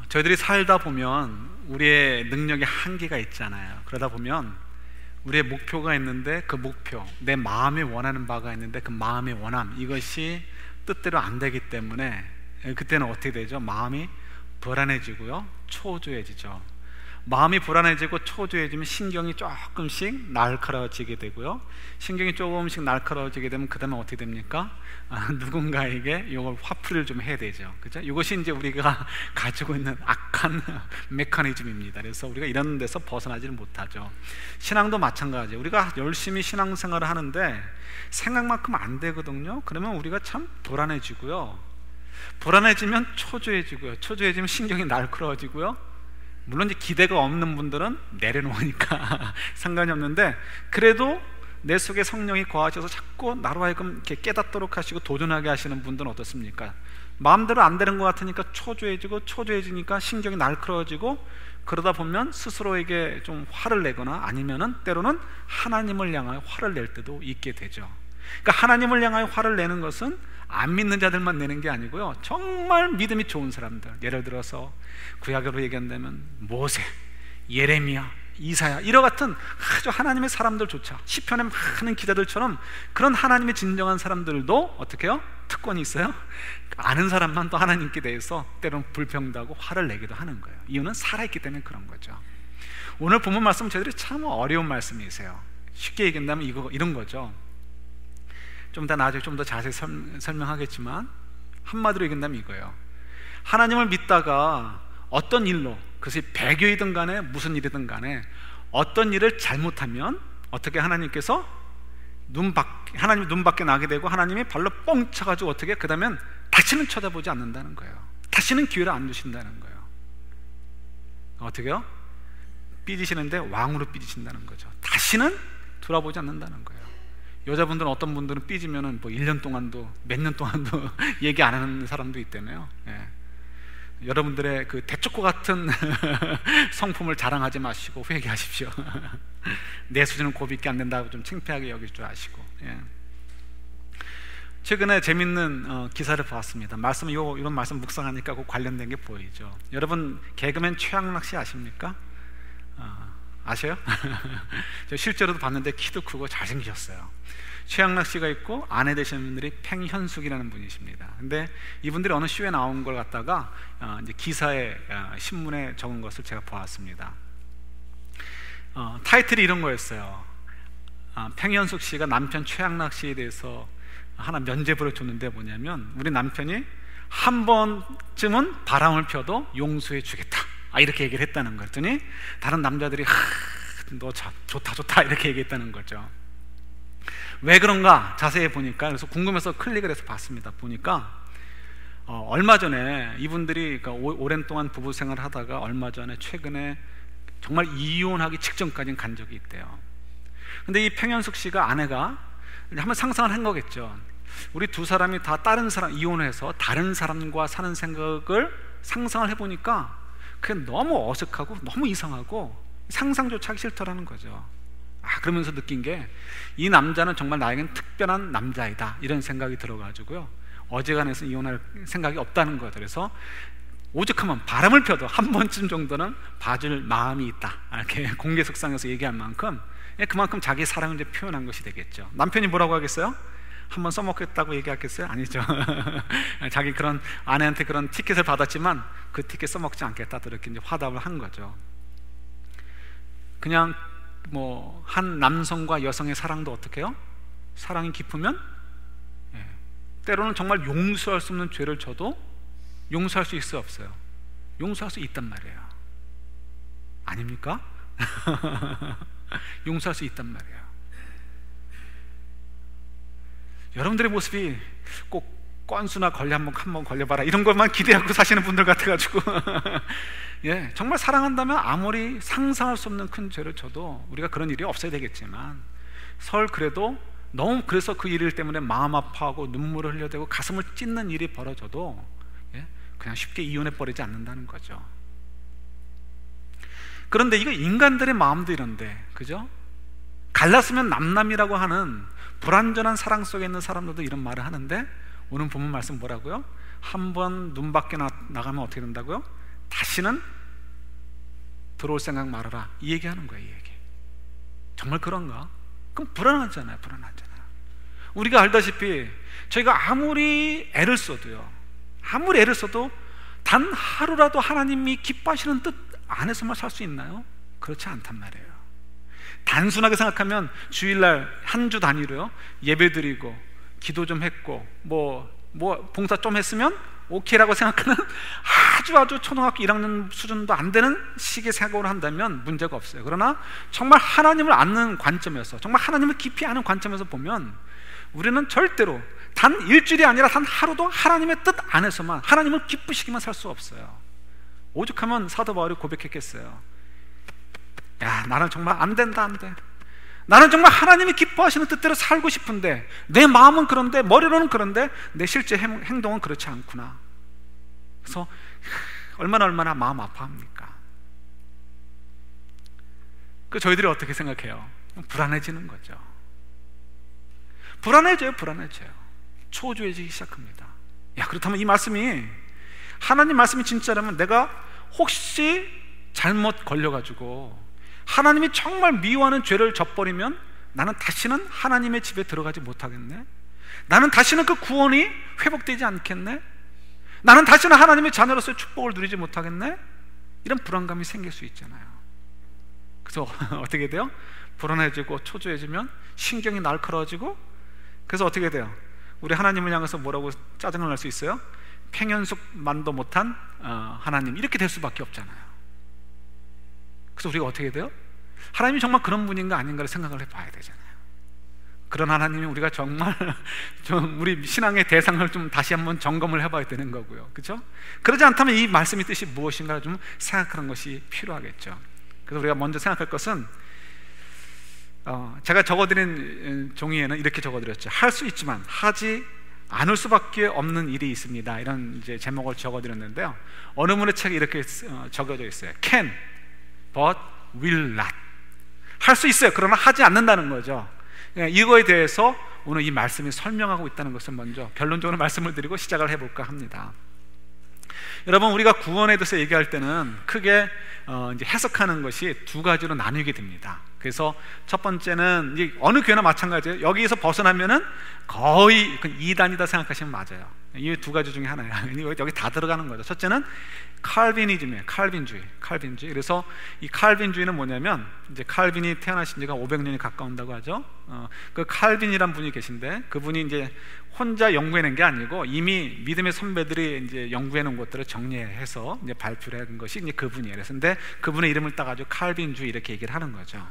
저희들이 살다 보면 우리의 능력에 한계가 있잖아요. 그러다 보면 우리의 목표가 있는데 그 목표, 내 마음이 원하는 바가 있는데 그 마음의 원함, 이것이 뜻대로 안 되기 때문에 그때는 어떻게 되죠? 마음이 불안해지고요, 초조해지죠. 마음이 불안해지고 초조해지면 신경이 조금씩 날카로워지게 되고요, 신경이 조금씩 날카로워지게 되면 그 다음에 어떻게 됩니까? 누군가에게 이걸 화풀이를 좀 해야 되죠. 그죠? 이것이 이제 우리가 가지고 있는 악한 메커니즘입니다. 그래서 우리가 이런 데서 벗어나지를 못하죠. 신앙도 마찬가지예요. 우리가 열심히 신앙생활을 하는데 생각만큼 안 되거든요. 그러면 우리가 참 불안해지고요, 불안해지면 초조해지고요, 초조해지면 신경이 날카로워지고요. 물론 이제 기대가 없는 분들은 내려놓으니까 상관이 없는데, 그래도 내 속에 성령이 거하셔서 자꾸 나로 하여금 이렇게 깨닫도록 하시고 도전하게 하시는 분들은 어떻습니까? 마음대로 안 되는 것 같으니까 초조해지고, 초조해지니까 신경이 날카로워지고, 그러다 보면 스스로에게 좀 화를 내거나 아니면은 때로는 하나님을 향하여 화를 낼 때도 있게 되죠. 그러니까 하나님을 향하여 화를 내는 것은 안 믿는 자들만 내는 게 아니고요, 정말 믿음이 좋은 사람들, 예를 들어서 구약으로 얘기한다면 모세, 예레미야, 이사야, 이와 같은 아주 하나님의 사람들조차, 시편에 많은 기자들처럼 그런 하나님의 진정한 사람들도 어떻게 해요? 특권이 있어요. 아는 사람만 또 하나님께 대해서 때로는 불평하고 화를 내기도 하는 거예요. 이유는 살아있기 때문에 그런 거죠. 오늘 본문 말씀 저희들이 참 어려운 말씀이세요. 쉽게 얘기한다면 이런 거죠. 좀 더 나중에 좀 더 자세히 설명하겠지만, 한마디로 얘기한다면 이거예요. 하나님을 믿다가 어떤 일로, 그것이 배교이든 간에 무슨 일이든 간에 어떤 일을 잘못하면 어떻게 하나님께서 하나님 눈 밖에 나게 되고 하나님이 발로 뻥 쳐가지고 어떻게, 그 다음엔 다시는 쳐다보지 않는다는 거예요. 다시는 기회를 안 주신다는 거예요. 어떻게요? 삐지시는데 왕으로 삐지신다는 거죠. 다시는 돌아보지 않는다는 거예요. 여자분들은, 어떤 분들은 삐지면은 뭐 1년 동안도, 몇 년 동안도 얘기 안 하는 사람도 있다며요. 예. 여러분들의 그 대초코 같은 성품을 자랑하지 마시고 회개하십시오. 내 수준은 고비밖에 안 된다고 좀 창피하게 여길 줄 아시고. 예. 최근에 재밌는 기사를 봤습니다. 이런 말씀 묵상하니까 그 관련된 게 보이죠. 여러분, 개그맨 최양락 씨 아십니까? 아셔요? 저 실제로도 봤는데 키도 크고 잘생기셨어요. 최양락 씨가 있고 아내 되시는 분들이 팽현숙이라는 분이십니다. 근데 이분들이 어느 쇼에 나온 걸 갖다가 이제 기사에, 신문에 적은 것을 제가 보았습니다. 타이틀이 이런 거였어요. 팽현숙 씨가 남편 최양락 씨에 대해서 하나 면죄부를 줬는데, 뭐냐면 우리 남편이 한 번쯤은 바람을 펴도 용서해 주겠다, 이렇게 얘기를 했다는 거. 그랬더니 다른 남자들이 너 좋다 이렇게 얘기했다는 거죠. 왜 그런가 자세히 보니까, 그래서 궁금해서 클릭을 해서 봤습니다. 보니까 얼마 전에 이분들이, 그러니까 오랜 동안 부부 생활을 하다가 얼마 전에 최근에 정말 이혼하기 직전까지 간 적이 있대요. 근데 이 팽현숙 씨가, 아내가 한번 상상을 한 거겠죠. 우리 두 사람이 다 이혼해서 다른 사람과 사는 생각을 상상을 해보니까 그게 너무 어색하고 너무 이상하고 상상조차 하기 싫더라는 거죠. 그러면서 느낀 게, 이 남자는 정말 나에겐 특별한 남자이다, 이런 생각이 들어가지고요, 어지간해서 이혼할 생각이 없다는 거예요. 그래서 오죽하면 바람을 펴도 한 번쯤 정도는 봐줄 마음이 있다, 이렇게 공개석상에서 얘기한 만큼, 그만큼 자기 사랑을 이제 표현한 것이 되겠죠. 남편이 뭐라고 하겠어요? 한번 써먹겠다고 얘기하겠어요? 아니죠. 자기 그런 아내한테 그런 티켓을 받았지만 그 티켓 써먹지 않겠다, 이렇게 이제 화답을 한 거죠. 그냥 뭐 한 남성과 여성의 사랑도 어떻게 해요? 사랑이 깊으면 때로는 정말 용서할 수 없는 죄를 져도 용서할 수 있어요, 없어요? 용서할 수 있단 말이에요. 아닙니까? 용서할 수 있단 말이에요. 여러분들의 모습이 꼭 건수나 걸려 한번 걸려봐라, 이런 것만 기대하고 사시는 분들 같아가지고 예, 정말 사랑한다면 아무리 상상할 수 없는 큰 죄를 져도 우리가 그런 일이 없어야 되겠지만, 그래도 너무 그래서 그 일 때문에 마음 아파하고 눈물을 흘려대고 가슴을 찢는 일이 벌어져도 그냥 쉽게 이혼해버리지 않는다는 거죠. 그런데 이거 인간들의 마음도 이런데, 그죠? 갈랐으면 남남이라고 하는 불완전한 사랑 속에 있는 사람들도 이런 말을 하는데, 오늘 본문 말씀 뭐라고요? 한 번 눈 밖에 나가면 어떻게 된다고요? 다시는 들어올 생각 말아라, 이 얘기하는 거예요. 이 얘기 정말 그런가? 그럼 불안하잖아요. 우리가 알다시피 저희가 아무리 애를 써도 단 하루라도 하나님이 기뻐하시는 뜻 안에서만 살 수 있나요? 그렇지 않단 말이에요. 단순하게 생각하면 주일날 한 주 단위로요, 예배 드리고 기도 좀 했고 뭐 봉사 좀 했으면 오케이라고 생각하는 아주 초등학교 1학년 수준도 안 되는 식의 생각으로 한다면 문제가 없어요. 그러나 정말 하나님을 아는 관점에서, 정말 하나님을 깊이 아는 관점에서 보면 우리는 절대로 단 일주일이 아니라 단 하루도 하나님의 뜻 안에서만, 하나님을 기쁘시기만 살 수 없어요. 오죽하면 사도 바울이 고백했겠어요. 야, 나는 정말 안 된다, 안 돼. 나는 정말 하나님이 기뻐하시는 뜻대로 살고 싶은데, 내 마음은 그런데, 머리로는 그런데 내 실제 행동은 그렇지 않구나. 그래서 얼마나 마음 아파합니까? 저희들이 어떻게 생각해요? 불안해지는 거죠. 불안해져요. 초조해지기 시작합니다. 야, 그렇다면 이 말씀이 하나님 말씀이 진짜라면 내가 혹시 잘못 걸려가지고 하나님이 정말 미워하는 죄를 져버리면 나는 다시는 하나님의 집에 들어가지 못하겠네? 나는 다시는 그 구원이 회복되지 않겠네? 나는 다시는 하나님의 자녀로서의 축복을 누리지 못하겠네? 이런 불안감이 생길 수 있잖아요. 그래서 어떻게 돼요? 불안해지고 초조해지면 신경이 날카로워지고, 그래서 어떻게 돼요? 우리 하나님을 향해서 뭐라고 짜증을 낼 수 있어요? 팽현숙만도 못한 하나님, 이렇게 될 수밖에 없잖아요. 그래서 우리가 어떻게 돼요? 하나님이 정말 그런 분인가 아닌가를 생각을 해봐야 되잖아요. 그런 하나님이 우리가 정말 좀 우리 신앙의 대상을 좀 다시 한번 점검을 해봐야 되는 거고요. 그렇죠? 그러지 않다면 이 말씀의 뜻이 무엇인가를 좀 생각하는 것이 필요하겠죠. 그래서 우리가 먼저 생각할 것은, 제가 적어드린 종이에는 이렇게 적어드렸죠. 할 수 있지만 하지 않을 수밖에 없는 일이 있습니다, 이런 이제 제목을 적어드렸는데요. 어느 분의 책에 이렇게 적어져 있어요. Can, but will not. 할 수 있어요. 그러나 하지 않는다는 거죠. 이거에 대해서 오늘 이 말씀이 설명하고 있다는 것을 먼저 결론적으로 말씀을 드리고 시작을 해볼까 합니다. 여러분, 우리가 구원에 대해서 얘기할 때는 크게 이제 해석하는 것이 두 가지로 나뉘게 됩니다. 그래서 첫 번째는 이제 어느 교회나 마찬가지예요. 여기에서 벗어나면은 거의 이단이다 생각하시면 맞아요. 이 두 가지 중에 하나예요. 여기 다 들어가는 거죠. 첫째는 칼빈이즘이에요. 칼빈주의. 그래서 이 칼빈주의는 뭐냐면, 이제 칼빈이 태어나신 지가 500년이 가까운다고 하죠. 그 칼빈이란 분이 계신데, 그분이 이제 혼자 연구해낸 게 아니고 이미 믿음의 선배들이 이제 연구해놓은 것들을 정리해서 이제 발표를 한 것이 이제 그분이에요. 그래서 근데 그분의 이름을 따가지고 칼빈주의 이렇게 얘기를 하는 거죠.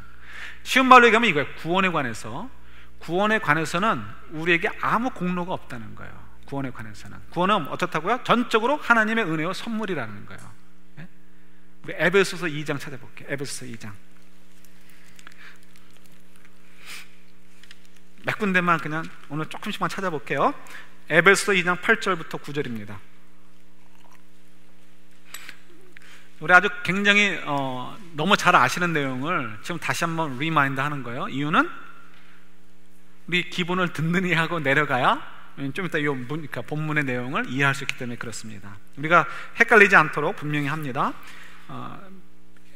쉬운 말로 얘기하면 이거예요. 구원에 관해서는 우리에게 아무 공로가 없다는 거예요. 구원은 어떻다고요? 전적으로 하나님의 은혜와 선물이라는 거예요. 우리 에베소서 2장 찾아볼게요. 에베소서 2장 몇 군데만 그냥 오늘 조금씩만 찾아볼게요. 에베소서 2장 8절부터 9절입니다. 우리 아주 굉장히 너무 잘 아시는 내용을 지금 다시 한번 리마인드 하는 거예요. 이유는 우리 기본을 든든히 하고 내려가야 좀 이따 이 본문의 내용을 이해할 수 있기 때문에 그렇습니다. 우리가 헷갈리지 않도록 분명히 합니다.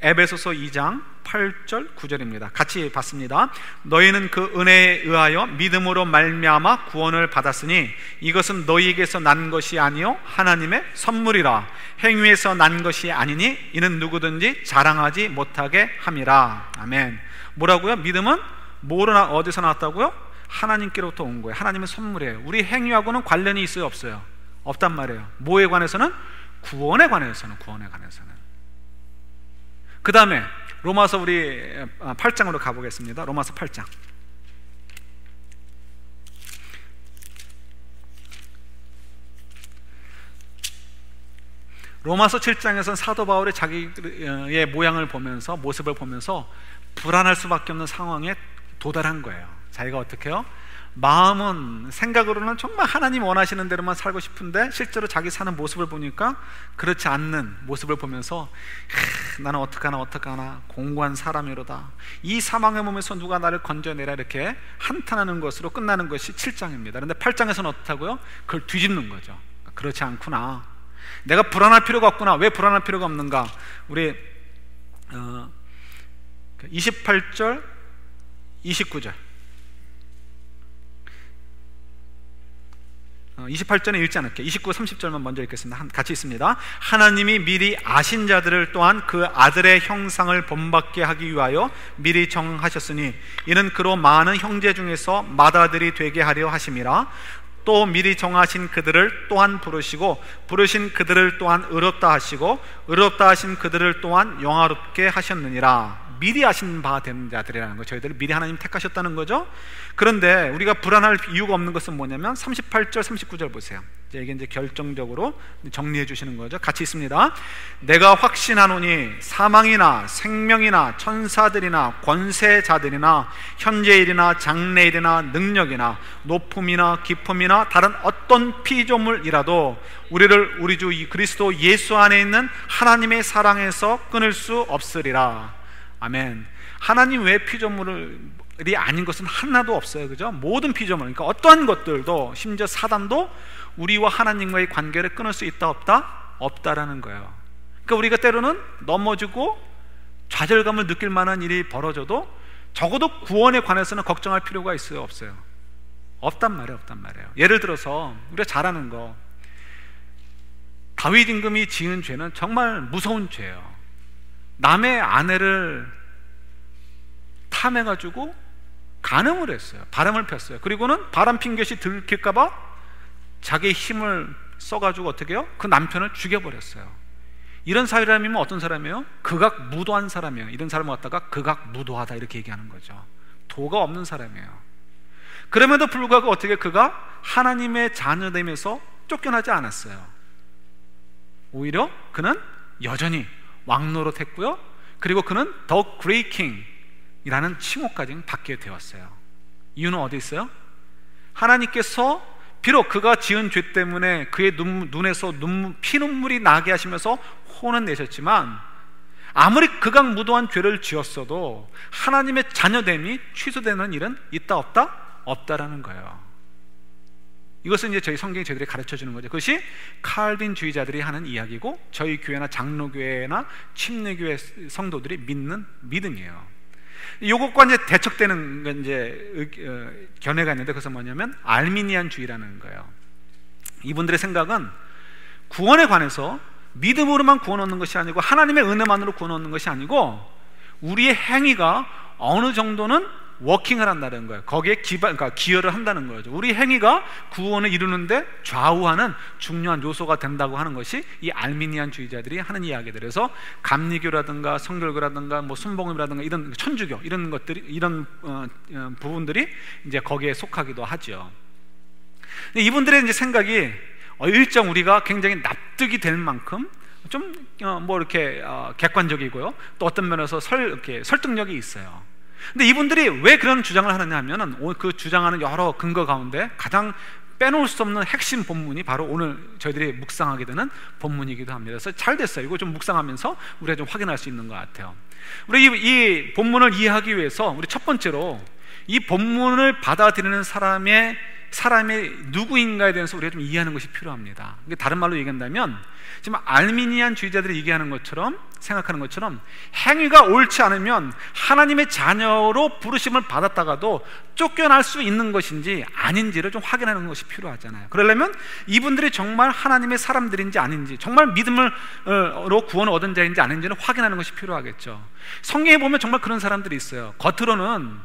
에베소서 2장 8절 9절입니다. 같이 봤습니다. 너희는 그 은혜에 의하여 믿음으로 말미암아 구원을 받았으니 이것은 너희에게서 난 것이 아니요 하나님의 선물이라. 행위에서 난 것이 아니니 이는 누구든지 자랑하지 못하게 함이라. 아멘. 뭐라고요? 믿음은 어디서 나왔다고요? 하나님께로부터 온 거예요. 하나님의 선물이에요. 우리 행위하고는 관련이 있어요, 없어요? 없단 말이에요. 뭐에 관해서는? 구원에 관해서는. 그 다음에 로마서 우리 8장으로 가보겠습니다. 로마서 8장. 로마서 7장에서는 사도 바울이 자기의 모습을 보면서 불안할 수밖에 없는 상황에 도달한 거예요. 자기가 어떻게 해요? 마음은, 생각으로는 정말 하나님 원하시는 대로만 살고 싶은데 실제로 자기 사는 모습을 보니까 그렇지 않는 모습을 보면서 나는 어떡하나 공고한 사람이로다, 이 사망의 몸에서 누가 나를 건져내라, 이렇게 한탄하는 것으로 끝나는 것이 7장입니다. 그런데 8장에서는 어떻다고요? 그걸 뒤집는 거죠. 그렇지 않구나. 내가 불안할 필요가 없구나. 왜 불안할 필요가 없는가? 우리 28절 29절 28절에 읽지 않을게요. 29, 30절만 먼저 읽겠습니다. 같이 있습니다. 하나님이 미리 아신 자들을 또한 그 아들의 형상을 본받게 하기 위하여 미리 정하셨으니 이는 그로 많은 형제 중에서 맏아들이 되게 하려 하심이라. 또 미리 정하신 그들을 또한 부르시고 부르신 그들을 또한 의롭다 하시고 의롭다 하신 그들을 또한 영화롭게 하셨느니라. 미리 아신 바 된 자들이라는 거, 저희들을 미리 하나님 택하셨다는 거죠. 그런데 우리가 불안할 이유가 없는 것은 뭐냐면 38절 39절 보세요. 이게 이제 결정적으로 정리해 주시는 거죠. 같이 있습니다. 내가 확신하노니 사망이나 생명이나 천사들이나 권세자들이나 현재일이나 장래일이나 능력이나 높음이나 깊음이나 다른 어떤 피조물이라도 우리를 우리 주 그리스도 예수 안에 있는 하나님의 사랑에서 끊을 수 없으리라. 아멘. 하나님 외의 피조물이 아닌 것은 하나도 없어요. 그죠? 모든 피조물, 그러니까 어떠한 것들도, 심지어 사단도 우리와 하나님과의 관계를 끊을 수 있다 없다? 없다라는 거예요. 그러니까 우리가 때로는 넘어지고 좌절감을 느낄 만한 일이 벌어져도 적어도 구원에 관해서는 걱정할 필요가 있어요, 없어요? 없단 말이에요. 예를 들어서 우리가 잘 아는 거, 다윗 임금이 지은 죄는 정말 무서운 죄예요. 남의 아내를 탐해가지고 간음을 했어요. 바람을 폈어요. 그리고는 바람 핀 것이 들킬까봐 자기의 힘을 써가지고 어떻게 해요? 그 남편을 죽여버렸어요. 이런 사람이면 어떤 사람이에요? 극악무도한 사람이에요. 이런 사람을 갖다가 극악무도하다 이렇게 얘기하는 거죠. 도가 없는 사람이에요. 그럼에도 불구하고 어떻게 그가 하나님의 자녀됨에서 쫓겨나지 않았어요. 오히려 그는 여전히 왕노릇했고요. 그리고 그는 The Great King이라는 칭호까지 받게 되었어요. 이유는 어디 있어요? 하나님께서 비록 그가 지은 죄 때문에 그의 눈에서 피눈물이 나게 하시면서 혼은 내셨지만 아무리 극악무도한 죄를 지었어도 하나님의 자녀됨이 취소되는 일은 있다 없다? 없다라는 거예요. 이것은 이제 저희 성경이 저희들이 가르쳐 주는 거죠. 그것이 칼빈주의자들이 하는 이야기고 저희 교회나 장로교회나 침례교회 성도들이 믿는 믿음이에요. 이것과 이제 대척되는 이제 견해가 있는데 그것은 뭐냐면 알미니안주의라는 거예요. 이분들의 생각은 구원에 관해서 믿음으로만 구원 얻는 것이 아니고 하나님의 은혜만으로 구원 얻는 것이 아니고 우리의 행위가 어느 정도는 워킹을 한다는 거예요. 거기에 그러니까 기여를 한다는 거죠. 우리 행위가 구원을 이루는데 좌우하는 중요한 요소가 된다고 하는 것이 이 알미니안주의자들이 하는 이야기들. 그래서 감리교라든가 성결교라든가 뭐 순복음이라든가 이런 천주교 이런 것들이 이런 부분들이 이제 거기에 속하기도 하죠. 근데 이분들의 이제 생각이 일정 우리가 굉장히 납득이 될 만큼 좀 뭐 이렇게 객관적이고요. 또 어떤 면에서 이렇게 설득력이 있어요. 근데 이분들이 왜 그런 주장을 하느냐 하면은 그 주장하는 여러 근거 가운데 가장 빼놓을 수 없는 핵심 본문이 바로 오늘 저희들이 묵상하게 되는 본문이기도 합니다. 그래서 잘 됐어요. 이거 좀 묵상하면서 우리가 좀 확인할 수 있는 것 같아요. 우리 이 본문을 이해하기 위해서 우리 첫 번째로 이 본문을 받아들이는 사람이 누구인가에 대해서 우리가 좀 이해하는 것이 필요합니다. 다른 말로 얘기한다면 지금 알미니안주의자들이 얘기하는 것처럼 생각하는 것처럼 행위가 옳지 않으면 하나님의 자녀로 부르심을 받았다가도 쫓겨날 수 있는 것인지 아닌지를 좀 확인하는 것이 필요하잖아요. 그러려면 이분들이 정말 하나님의 사람들인지 아닌지, 정말 믿음으로 구원을 얻은 자인지 아닌지는 확인하는 것이 필요하겠죠. 성경에 보면 정말 그런 사람들이 있어요. 겉으로는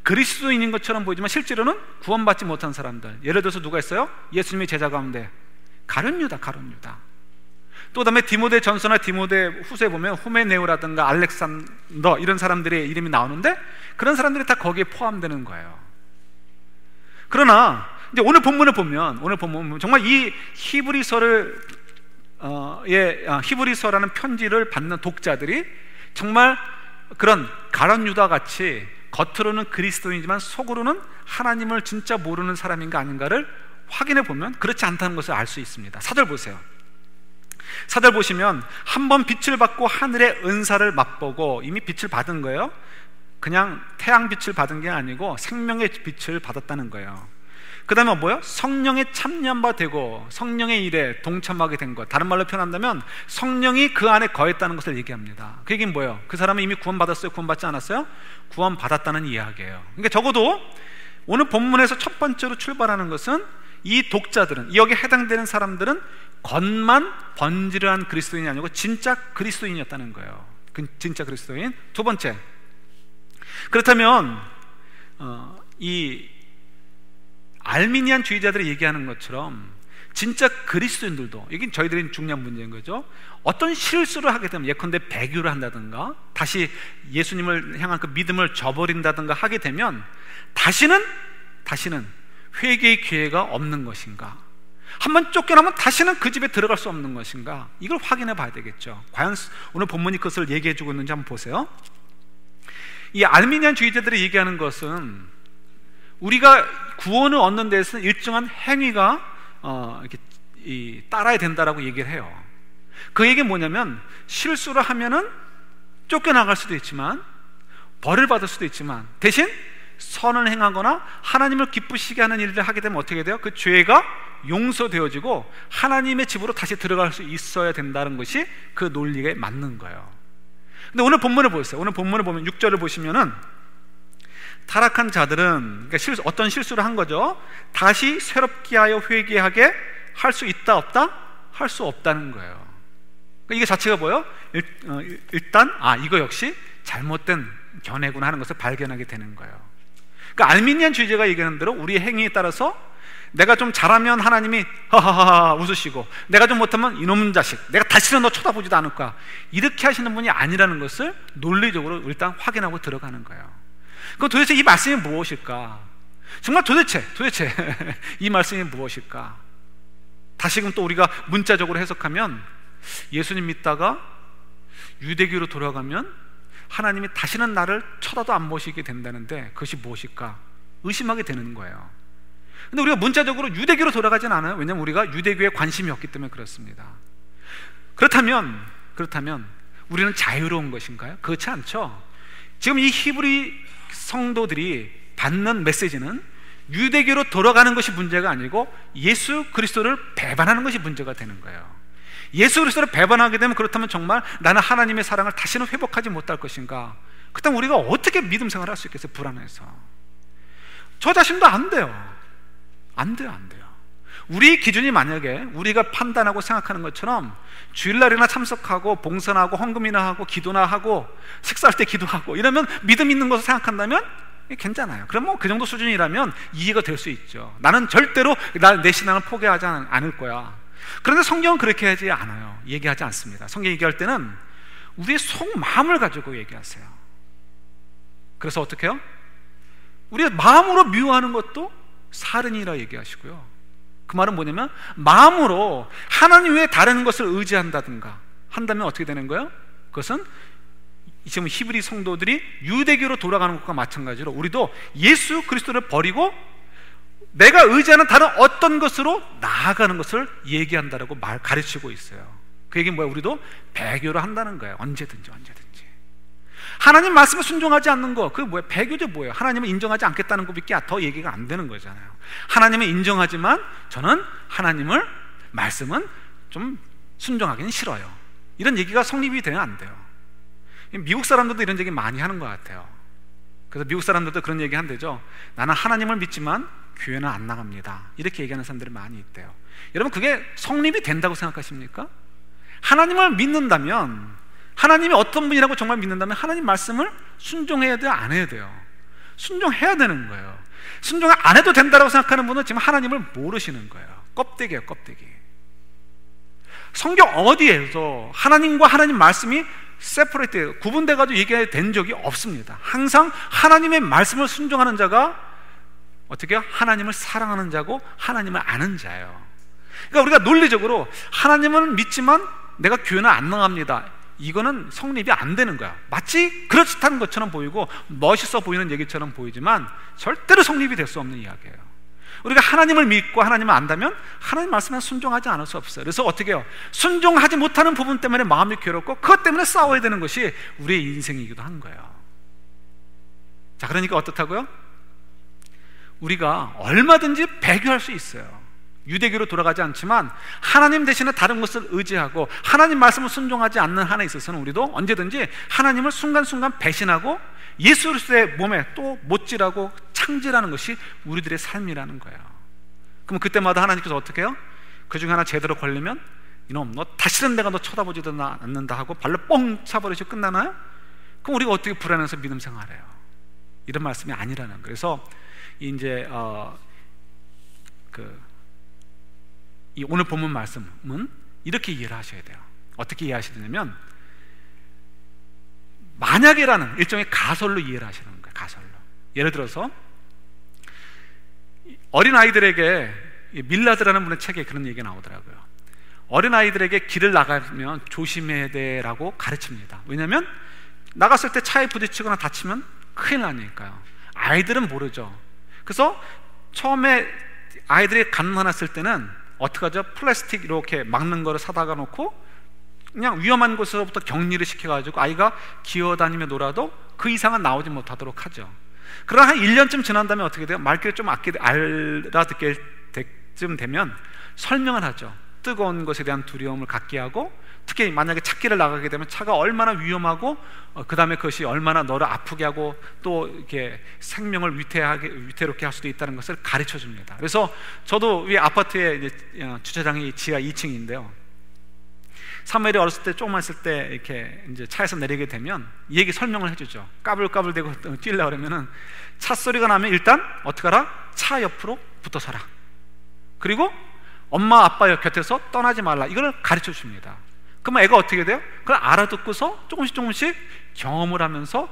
그리스도인인 것처럼 보이지만 실제로는 구원받지 못한 사람들. 예를 들어서 누가 있어요? 예수님의 제자 가운데 가룟 유다. 또 다음에 디모데 전서나 디모데 후서에 보면 후메네오라든가 알렉산더 이런 사람들의 이름이 나오는데 그런 사람들이 다 거기에 포함되는 거예요. 그러나 이제 오늘 본문을 보면 정말 이 히브리서라는 편지를 받는 독자들이 정말 그런 가룟 유다 같이 겉으로는 그리스도인이지만 속으로는 하나님을 진짜 모르는 사람인가 아닌가를 확인해 보면 그렇지 않다는 것을 알 수 있습니다. 사절 보세요. 사절 보시면 한번 빛을 받고 하늘의 은사를 맛보고, 이미 빛을 받은 거예요. 그냥 태양빛을 받은 게 아니고 생명의 빛을 받았다는 거예요. 그 다음에 뭐예요? 성령에 참여한 바 되고 성령의 일에 동참하게 된 것. 다른 말로 표현한다면 성령이 그 안에 거했다는 것을 얘기합니다. 그 얘기는 뭐예요? 그 사람은 이미 구원받았어요? 구원받지 않았어요? 구원받았다는 이야기예요. 그러니까 적어도 오늘 본문에서 첫 번째로 출발하는 것은 이 독자들은, 여기에 해당되는 사람들은 겉만 번지르한 그리스도인이 아니고 진짜 그리스도인이었다는 거예요. 진짜 그리스도인. 두 번째, 그렇다면 이 알미니안 주의자들이 얘기하는 것처럼 진짜 그리스도인들도, 이게 저희들이 중요한 문제인 거죠. 어떤 실수를 하게 되면, 예컨대 배교를 한다든가 다시 예수님을 향한 그 믿음을 저버린다든가 하게 되면 다시는 회개의 기회가 없는 것인가, 한번 쫓겨나면 다시는 그 집에 들어갈 수 없는 것인가, 이걸 확인해 봐야 되겠죠. 과연 오늘 본문이 그것을 얘기해 주고 있는지 한번 보세요. 이 알미니안 주의자들이 얘기하는 것은 우리가 구원을 얻는 데서는 일정한 행위가 이렇게 따라야 된다라고 얘기를 해요. 그 얘기는 뭐냐면, 실수를 하면은 쫓겨나갈 수도 있지만, 벌을 받을 수도 있지만, 대신 선을 행하거나 하나님을 기쁘시게 하는 일을 하게 되면 어떻게 돼요? 그 죄가 용서되어지고 하나님의 집으로 다시 들어갈 수 있어야 된다는 것이 그 논리에 맞는 거예요. 근데 오늘 본문을 보세요. 오늘 본문을 보면 6절을 보시면은 타락한 자들은, 그러니까 어떤 실수를 한 거죠. 다시 새롭게 하여 회개하게 할 수 있다 없다? 할 수 없다는 거예요. 그러니까 이게 자체가 뭐예요? 일단 이거 역시 잘못된 견해구나 하는 것을 발견하게 되는 거예요. 그러니까 알미니안 주의자가 얘기하는 대로 우리의 행위에 따라서 내가 좀 잘하면 하나님이 하하하 웃으시고, 내가 좀 못하면 이놈 자식, 내가 다시는 너 쳐다보지도 않을 거야, 이렇게 하시는 분이 아니라는 것을 논리적으로 일단 확인하고 들어가는 거예요. 그럼 도대체 이 말씀이 무엇일까? 정말 도대체 이 말씀이 무엇일까? 다시금 또 우리가 문자적으로 해석하면, 예수님 믿다가 유대교로 돌아가면 하나님이 다시는 나를 쳐다도 안 보시게 된다는데 그것이 무엇일까? 의심하게 되는 거예요. 근데 우리가 문자적으로 유대교로 돌아가진 않아요. 왜냐하면 우리가 유대교에 관심이 없기 때문에 그렇습니다. 그렇다면 우리는 자유로운 것인가요? 그렇지 않죠. 지금 이 히브리 성도들이 받는 메시지는 유대교로 돌아가는 것이 문제가 아니고 예수 그리스도를 배반하는 것이 문제가 되는 거예요. 예수 그리스도를 배반하게 되면, 그렇다면 정말 나는 하나님의 사랑을 다시는 회복하지 못할 것인가? 그렇다면 우리가 어떻게 믿음 생활을 할 수 있겠어요? 불안해서. 저 자신도 안 돼요. 우리 기준이 만약에 우리가 판단하고 생각하는 것처럼 주일날이나 참석하고 봉선하고 헌금이나 하고 기도나 하고 식사할 때 기도하고 이러면 믿음 있는 것을 생각한다면 괜찮아요. 그럼 뭐 그 정도 수준이라면 이해가 될 수 있죠. 나는 절대로 내 신앙을 포기하지 않을 거야. 그런데 성경은 그렇게 하지 않아요. 얘기하지 않습니다. 성경 얘기할 때는 우리의 속마음을 가지고 얘기하세요. 그래서 어떻게 해요? 우리가 마음으로 미워하는 것도 살인이라 얘기하시고요. 그 말은 뭐냐면, 마음으로 하나님 외에 다른 것을 의지한다든가 한다면 어떻게 되는 거예요? 그것은 지금 히브리 성도들이 유대교로 돌아가는 것과 마찬가지로 우리도 예수 그리스도를 버리고 내가 의지하는 다른 어떤 것으로 나아가는 것을 얘기한다라고 가르치고 있어요. 그 얘기는 뭐예요? 우리도 배교를 한다는 거예요. 언제든지. 하나님 말씀에 순종하지 않는 거, 그게 뭐예요? 배교죠. 뭐예요? 하나님을 인정하지 않겠다는 것밖에 더 얘기가 안 되는 거잖아요. 하나님은 인정하지만 저는 하나님을 말씀은 좀 순종하기는 싫어요. 이런 얘기가 성립이 되면 안 돼요. 미국 사람들도 이런 얘기 많이 하는 것 같아요. 그래서 미국 사람들도 그런 얘기 한대죠. 나는 하나님을 믿지만 교회는 안 나갑니다. 이렇게 얘기하는 사람들이 많이 있대요. 여러분, 그게 성립이 된다고 생각하십니까? 하나님을 믿는다면, 하나님이 어떤 분이라고 정말 믿는다면 하나님 말씀을 순종해야 돼요? 안 해야 돼요? 순종해야 되는 거예요. 순종 안 해도 된다고 생각하는 분은 지금 하나님을 모르시는 거예요. 껍데기예요, 껍데기. 성경 어디에서 하나님과 하나님 말씀이 세퍼레이트, 구분돼가지고 얘기된 적이 없습니다. 항상 하나님의 말씀을 순종하는 자가 어떻게 해요? 하나님을 사랑하는 자고 하나님을 아는 자예요. 그러니까 우리가 논리적으로 하나님은 믿지만 내가 교회는 안 나갑니다, 이거는 성립이 안 되는 거야. 마치 그렇다는 것처럼 보이고 멋있어 보이는 얘기처럼 보이지만 절대로 성립이 될 수 없는 이야기예요. 우리가 하나님을 믿고 하나님을 안다면 하나님 말씀에 순종하지 않을 수 없어요. 그래서 어떻게 해요? 순종하지 못하는 부분 때문에 마음이 괴롭고 그것 때문에 싸워야 되는 것이 우리의 인생이기도 한 거예요. 자, 그러니까 어떻다고요? 우리가 얼마든지 배교할 수 있어요. 유대교로 돌아가지 않지만 하나님 대신에 다른 것을 의지하고 하나님 말씀을 순종하지 않는 한에 있어서는 우리도 언제든지 하나님을 순간순간 배신하고 예수 그리스도의 몸에 또 못질하고 창질하는 것이 우리들의 삶이라는 거예요. 그럼 그때마다 하나님께서 어떻게 해요? 그 중에 하나 제대로 걸리면 이놈 너 다시는 내가 너 쳐다보지도 않는다 하고 발로 뻥 차버리시고 끝나나요? 그럼 우리가 어떻게 불안해서 믿음 생활해요? 이런 말씀이 아니라는 거예요. 그래서 이제 이 오늘 본문 말씀은 이렇게 이해를 하셔야 돼요. 어떻게 이해하셔야 되냐면 만약에라는 일종의 가설로 이해를 하시는 거예요. 가설로. 예를 들어서 어린아이들에게 밀라드라는 분의 책에 그런 얘기가 나오더라고요. 어린아이들에게 길을 나가면 조심해야 돼라고 가르칩니다. 왜냐하면 나갔을 때 차에 부딪히거나 다치면 큰일 나니까요. 아이들은 모르죠. 그래서 처음에 아이들이 가난했을 때는 어떻게 하죠? 플라스틱 이렇게 막는 거를 사다가 놓고 그냥 위험한 곳에서부터 격리를 시켜가지고 아이가 기어다니며 놀아도 그 이상은 나오지 못하도록 하죠. 그러나 한 1년쯤 지난 다음에 어떻게 돼요? 말귀를 좀 알아듣게 쯤 되면 설명을 하죠. 뜨거운 것에 대한 두려움을 갖게 하고, 특히 만약에 찾기를 나가게 되면 차가 얼마나 위험하고 그 다음에 그것이 얼마나 너를 아프게 하고 또 이렇게 생명을 위태롭게 할 수도 있다는 것을 가르쳐 줍니다. 그래서 저도 위 아파트에 이제 주차장이 지하 2층인데요 사무엘이 어렸을 때 조금만 있을 때 이렇게 이제 차에서 내리게 되면 이 얘기 설명을 해주죠. 까불까불대고 뛰려고 그러면은 차 소리가 나면 일단 어떻게 하라? 차 옆으로 붙어 서라. 그리고 엄마 아빠 곁에서 떠나지 말라. 이걸 가르쳐 줍니다. 그러면 애가 어떻게 돼요? 그걸 알아듣고서 조금씩 경험을 하면서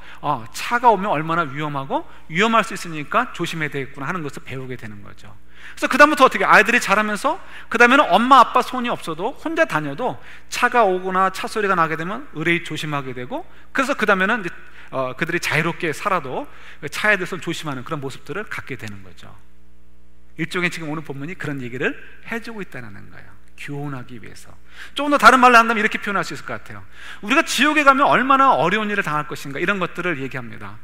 차가 오면 얼마나 위험하고 위험할 수 있으니까 조심해야 되겠구나 하는 것을 배우게 되는 거죠. 그래서 그 다음부터 어떻게 아이들이 자라면서 그 다음에는 엄마 아빠 손이 없어도 혼자 다녀도 차가 오거나 차 소리가 나게 되면 의뢰히 조심하게 되고, 그래서 그 다음에는 이제 그들이 자유롭게 살아도 차에 대해서 조심하는 그런 모습들을 갖게 되는 거죠. 일종의 지금 오늘 본문이 그런 얘기를 해주고 있다는 거예요. 교훈하기 위해서. 조금 더 다른 말로 한다면 이렇게 표현할 수 있을 것 같아요. 우리가 지옥에 가면 얼마나 어려운 일을 당할 것인가, 이런 것들을 얘기합니다.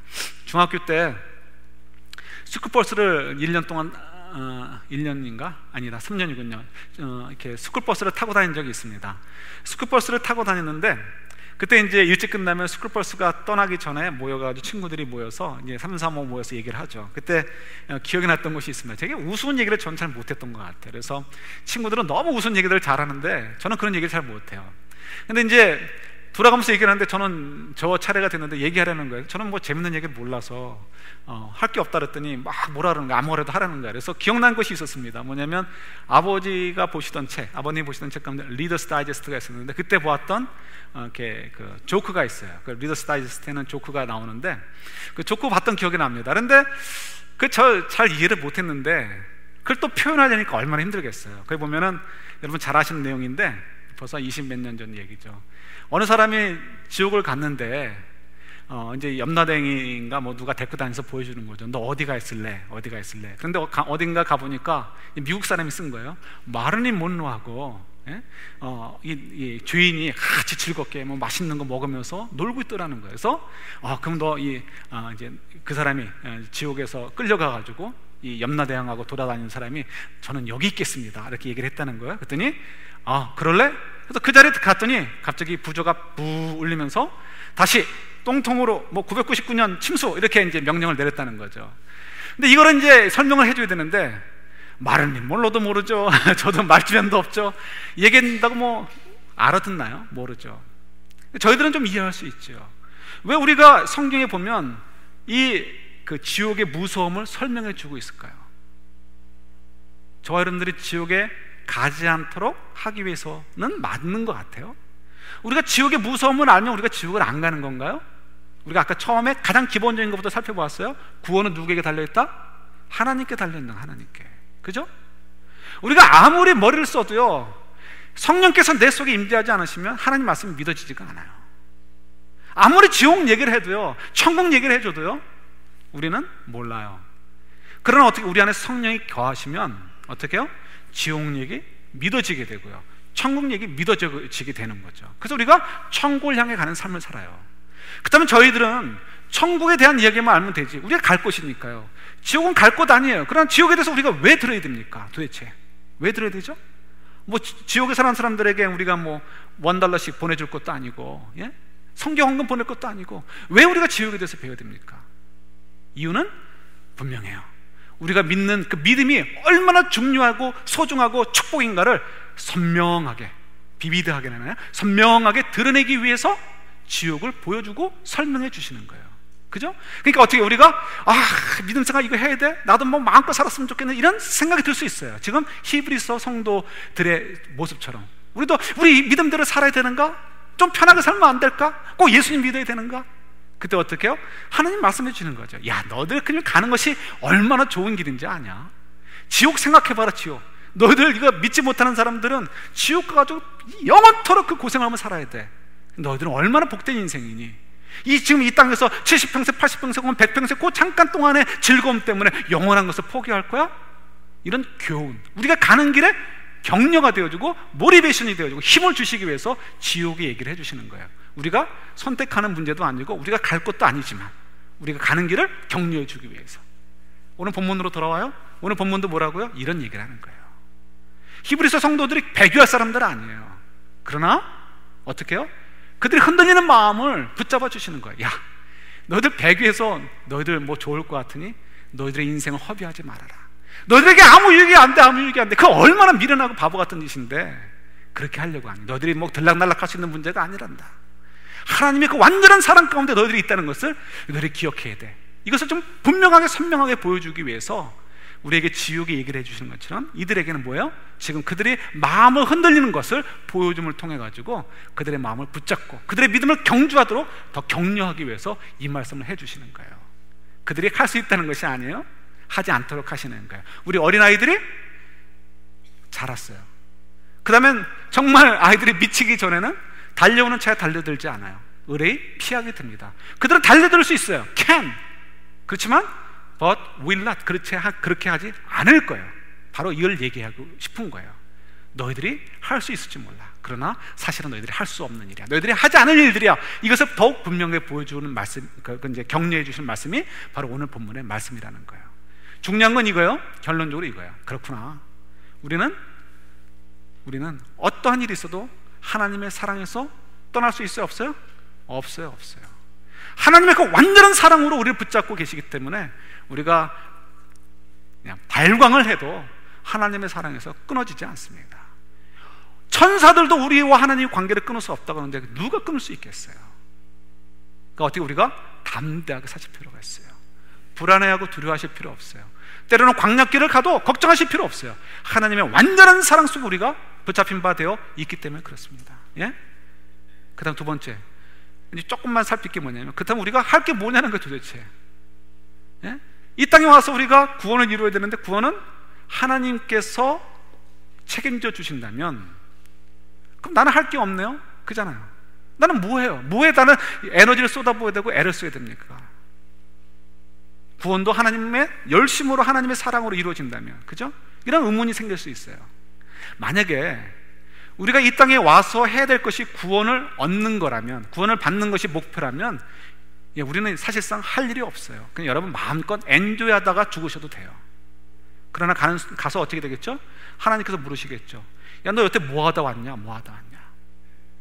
중학교 때 스쿨버스를 1년 동안 1년인가? 아니다 3년이군요. 이렇게 스쿨버스를 타고 다닌 적이 있습니다. 스쿨버스를 타고 다녔는데 그때 이제 일찍 끝나면 스쿨버스가 떠나기 전에 모여가지고 친구들이 모여서 이제 3, 4, 5 모여서 얘기를 하죠. 그때 기억이 났던 것이 있습니다. 되게 우스운 얘기를 저는 잘 못했던 것 같아요. 그래서 친구들은 너무 우스운 얘기들을 잘하는데 저는 그런 얘기를 잘 못해요. 근데 이제 돌아가면서 얘기를 하는데 저는 저 차례가 됐는데 얘기하라는 거예요. 저는 뭐 재밌는 얘기를 몰라서 할 게 없다 그랬더니 막 뭐라 그러는 거예요. 아무래도 하라는 거예요. 그래서 기억난 것이 있었습니다. 뭐냐면 아버지가 보시던 책, 아버님이 보시던 책 가운데 리더스 다이제스트가 있었는데 그때 보았던 이렇게 그 조크가 있어요. 그 리더스 다이제스트에는 조크가 나오는데 그 조크 봤던 기억이 납니다. 그런데 그 잘 이해를 못했는데 그걸 또 표현하려니까 얼마나 힘들겠어요. 거기 보면은 여러분 잘 아시는 내용인데 벌써 20 몇 년 전 얘기죠. 어느 사람이 지옥을 갔는데 이제 옆나댕이인가 뭐 누가 데리고 다니면서 보여주는 거죠. 너 어디가 있을래? 어디가 있을래? 그런데 어딘가 가보니까 미국 사람이 쓴 거예요. 마릴린 monroe하고 이 죄인이 같이 즐겁게 뭐 맛있는 거 먹으면서 놀고 있더라는 거예요. 그래서 그럼 너 이제 그 사람이 지옥에서 끌려가가지고 이 염라대왕하고 돌아다니는 사람이 저는 여기 있겠습니다 이렇게 얘기를 했다는 거예요. 그랬더니 그럴래? 그래서 그 자리에 갔더니 갑자기 부조가 부 울리면서 다시 똥통으로 뭐 999년 침수 이렇게 이제 명령을 내렸다는 거죠. 근데 이거를 이제 설명을 해줘야 되는데 마른님 몰라도 모르죠. 저도 말주변도 없죠. 얘기한다고 뭐 알아듣나요? 모르죠. 저희들은 좀 이해할 수 있죠. 왜 우리가 성경에 보면 그 지옥의 무서움을 설명해 주고 있을까요? 저와 여러분들이 지옥에 가지 않도록 하기 위해서는 맞는 것 같아요. 우리가 지옥의 무서움을 알면 우리가 지옥을 안 가는 건가요? 우리가 아까 처음에 가장 기본적인 것부터 살펴보았어요. 구원은 누구에게 달려있다? 하나님께 달려있는 하나님께. 그죠? 우리가 아무리 머리를 써도요 성령께서 내 속에 임재하지 않으시면 하나님 말씀이 믿어지지가 않아요. 아무리 지옥 얘기를 해도요 천국 얘기를 해줘도요 우리는 몰라요. 그러나 어떻게 우리 안에 성령이 거하시면 어떻게 해요? 지옥 얘기 믿어지게 되고요 천국 얘기 믿어지게 되는 거죠. 그래서 우리가 천국을 향해 가는 삶을 살아요. 그렇다면 저희들은 천국에 대한 이야기만 알면 되지. 우리가 갈 곳이니까요. 지옥은 갈 곳 아니에요. 그럼 지옥에 대해서 우리가 왜 들어야 됩니까? 도대체 왜 들어야 되죠? 뭐 지옥에 사는 사람들에게 우리가 뭐 $1씩 보내줄 것도 아니고, 예? 성경 헌금 보낼 것도 아니고, 왜 우리가 지옥에 대해서 배워야 됩니까? 이유는 분명해요. 우리가 믿는 그 믿음이 얼마나 중요하고 소중하고 축복인가를 선명하게, 비비드하게 나나요? 선명하게 드러내기 위해서 지옥을 보여주고 설명해 주시는 거예요. 그죠? 그러니까 어떻게 우리가 믿음 생활 이거 해야 돼? 나도 뭐 마음껏 살았으면 좋겠네, 이런 생각이 들 수 있어요. 지금 히브리서 성도들의 모습처럼 우리 믿음대로 살아야 되는가? 좀 편하게 살면 안 될까? 꼭 예수님 믿어야 되는가? 그때 어떻게 해요? 하나님 말씀해 주시는 거죠. 야, 너들 그냥 가는 것이 얼마나 좋은 길인지 아냐? 지옥 생각해봐라. 지옥. 너희들 이거 믿지 못하는 사람들은 지옥 가가지고 영원토록 그 고생하며 살아야 돼. 너희들은 얼마나 복된 인생이니? 지금 이 땅에서 70평생, 80평생, 혹은 100평생 그 잠깐 동안의 즐거움 때문에 영원한 것을 포기할 거야? 이런 교훈, 우리가 가는 길에 격려가 되어주고 모티베이션이 되어주고 힘을 주시기 위해서 지옥의 얘기를 해주시는 거예요. 우리가 선택하는 문제도 아니고 우리가 갈 것도 아니지만 우리가 가는 길을 격려해 주기 위해서. 오늘 본문으로 돌아와요. 오늘 본문도 뭐라고요? 이런 얘기를 하는 거예요. 히브리서 성도들이 배교할 사람들 아니에요. 그러나 어떻게 해요? 그들이 흔들리는 마음을 붙잡아 주시는 거예요. 야, 너희들 배교해서 너희들 뭐 좋을 것 같으니 너희들의 인생을 허비하지 말아라. 너희들에게 아무 유익이 안 돼, 아무 유익이 안 돼. 그거 얼마나 미련하고 바보 같은 짓인데 그렇게 하려고 하니. 너희들이 뭐 들락날락 할 수 있는 문제가 아니란다. 하나님의 그 완전한 사랑 가운데 너희들이 있다는 것을 너희들이 기억해야 돼. 이것을 좀 분명하게 선명하게 보여주기 위해서 우리에게 지옥의 얘기를 해주시는 것처럼 이들에게는 뭐예요? 지금 그들이 마음을 흔들리는 것을 보여줌을 통해 가지고 그들의 마음을 붙잡고 그들의 믿음을 경주하도록 더 격려하기 위해서 이 말씀을 해주시는 거예요. 그들이 할 수 있다는 것이 아니에요. 하지 않도록 하시는 거예요. 우리 어린아이들이 자랐어요. 그 다음엔 정말 아이들이 미치기 전에는 달려오는 차에 달려들지 않아요. 의뢰이 피하게 됩니다. 그들은 달려들 수 있어요. can. 그렇지만 but will not. 그렇게 하지 않을 거예요. 바로 이걸 얘기하고 싶은 거예요. 너희들이 할 수 있을지 몰라. 그러나 사실은 너희들이 할 수 없는 일이야. 너희들이 하지 않을 일들이야. 이것을 더욱 분명하게 보여주는 말씀, 이제 격려해 주신 말씀이 바로 오늘 본문의 말씀이라는 거예요. 중요한 건 이거예요. 결론적으로 이거예요. 그렇구나. 우리는 어떠한 일이 있어도 하나님의 사랑에서 떠날 수 있어요? 없어요? 없어요. 하나님의 그 완전한 사랑으로 우리를 붙잡고 계시기 때문에 우리가 그냥 발광을 해도 하나님의 사랑에서 끊어지지 않습니다. 천사들도 우리와 하나님의 관계를 끊을 수 없다고 하는데 누가 끊을 수 있겠어요? 그러니까 어떻게 우리가 담대하게 사실 필요가 있어요. 불안해하고 두려워하실 필요 없어요. 때로는 광야길을 가도 걱정하실 필요 없어요. 하나님의 완전한 사랑 속에 우리가 붙잡힌 바 되어 있기 때문에 그렇습니다. 예? 그 다음 두 번째, 이제 조금만 살필 게 뭐냐면, 그 다음 우리가 할 게 뭐냐는 거예요 도대체. 예? 이 땅에 와서 우리가 구원을 이루어야 되는데 구원은 하나님께서 책임져 주신다면 그럼 나는 할 게 없네요? 그잖아요. 나는 뭐해요? 뭐에 나는 에너지를 쏟아부어야 되고 애를 써야 됩니까? 구원도 하나님의 열심으로 하나님의 사랑으로 이루어진다면, 그죠? 이런 의문이 생길 수 있어요. 만약에 우리가 이 땅에 와서 해야 될 것이 구원을 얻는 거라면, 구원을 받는 것이 목표라면, 우리는 사실상 할 일이 없어요. 그냥 여러분 마음껏 엔조이하다가 죽으셔도 돼요. 그러나 가서 어떻게 되겠죠? 하나님께서 물으시겠죠. 야, 너 여태 뭐 하다 왔냐?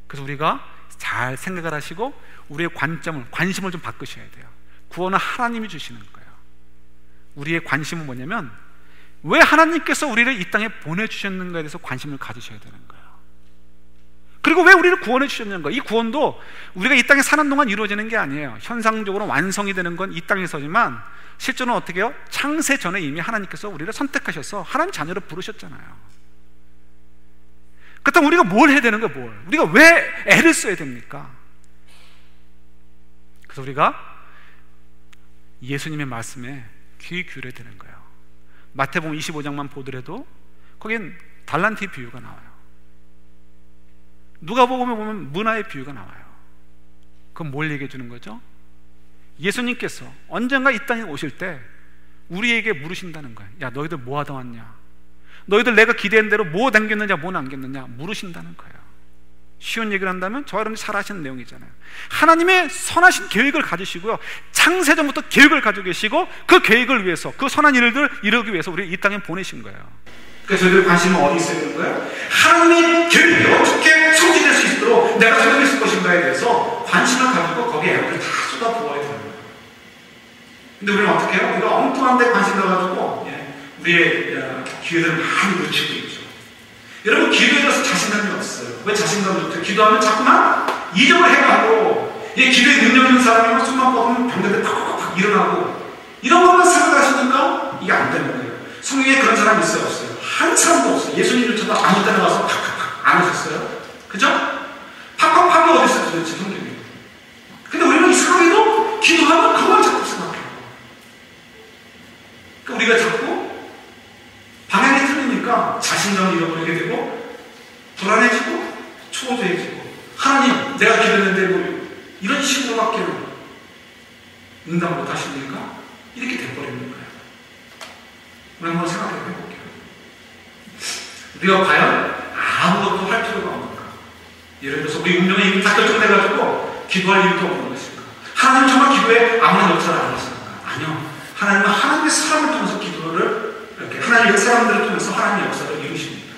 그래서 우리가 잘 생각을 하시고 우리의 관심을 좀 바꾸셔야 돼요. 구원은 하나님이 주시는 거예요. 우리의 관심은 뭐냐면, 왜 하나님께서 우리를 이 땅에 보내주셨는가에 대해서 관심을 가지셔야 되는 거예요. 그리고 왜 우리를 구원해 주셨는가? 이 구원도 우리가 이 땅에 사는 동안 이루어지는 게 아니에요. 현상적으로 완성이 되는 건 이 땅에서지만 실제로는 어떻게 해요? 창세 전에 이미 하나님께서 우리를 선택하셔서 하나님 자녀로 부르셨잖아요. 그렇다면 우리가 뭘 해야 되는 거예요? 우리가 왜 애를 써야 됩니까? 그래서 우리가 예수님의 말씀에 귀 기울여야 되는 거예요. 마태복음 25장만 보더라도 거긴 달란트의 비유가 나와요. 누가복음에 보면 문화의 비유가 나와요. 그건 뭘 얘기해 주는 거죠? 예수님께서 언젠가 이 땅에 오실 때 우리에게 물으신다는 거예요. 야, 너희들 뭐 하다 왔냐? 너희들 내가 기대한 대로 뭐 남겼느냐 뭐 남겼느냐 물으신다는 거예요. 쉬운 얘기를 한다면 저와 여러분이 잘 아시는 내용이잖아요. 하나님의 선하신 계획을 가지시고요, 창세전부터 계획을 가지고 계시고 그 계획을 위해서, 그 선한 일을 이루기 위해서 우리를 이 땅에 보내신 거예요. 그래서 저희들 관심은 어디 있어야 되는 거예요? 하나님의 계획이 어떻게 성취될 수 있도록 내가 저녁에 있을 것인가에 대해서 관심을 가지고 거기에 에너지를 다 쏟아부어야 되는 거예요. 근데 우리는 어떻게 해요? 우리가 엉뚱한 데 관심 가가지고 우리의 기회들을 많이 놓치고 있죠. 여러분, 기도에 대해서 자신감이 없어요. 왜 자신감이 없어요? 기도하면 자꾸만 이적을 해가고, 기도에 능력 있는 사람이면 숨만 뻗으면 병들에 팍팍팍 일어나고, 이런 것만 생각하시니까 이게 안 되는 거예요. 성경에 그런 사람이 있어요, 없어요? 한 사람도 없어요. 예수님조차도 아무 때나 가서 팍팍팍 안 하셨어요? 그죠? 팍팍팍이 어디 있어요, 도대체 성경에? 근데 우리는 이상하게도 기도하면 그걸 자꾸 생각해요. 그러니까 우리가 자꾸 방향이 틀리니까 자신감을 잃어버리게 되고, 불안해지고, 초조해지고, 하나님, 내가 기도했는데 뭐 이런 식으로밖에 응답 못 하십니까? 이렇게 돼버리는 거예요. 우리 한번 생각해 볼게요. 우리가 과연 아무것도 할 필요가 없는가? 예를 들어서 우리 운명이 이미 다 결정돼가지고 기도할 이유도 없는 것인가? 하나님 정말 기도에 아무런 역사를 안 하십니까? 아니요. 하나님은 하나님의 사람을 통해서 기도를, 이렇게 하나님의 사람들을 통해서 하나님의 역사를 이루십니다.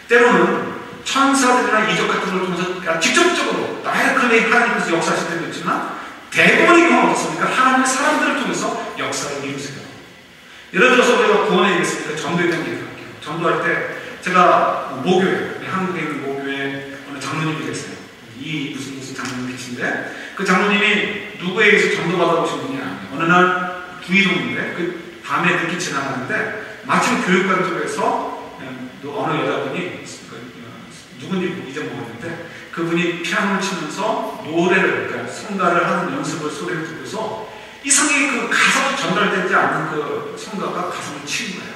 때로는 천사들이나 이적 같은 걸 통해서 직접적으로 다이렉트리 하나님께서 역사하실 때도 있지만, 대부분의 경우는 어떻습니까? 하나님의 사람들을 통해서 역사를 이루세요. 예를 들어서 우리가 구원에 얘기했으니까 전도에 대한 얘기를 할게요. 전도할 때 제가 모교회, 한국에 있는 모교회 어느 장로님이 계세요. 이 무슨 장로님 계신데, 그 장로님이 누구에 의해서 전도받아 오신 분이 아니에요. 어느 날 주의동인데 그 밤에 늦게 지나가는데 마침 교육관 쪽에서 어느 여자분이, 누군지 잊어먹었는데 그분이 피아노를 치면서 노래를, 그러니까 성가를 하는 연습을 소리를 듣고서 이상하게 그 가사도 전달되지 않는 그 성가가 가슴을 치는 거예요.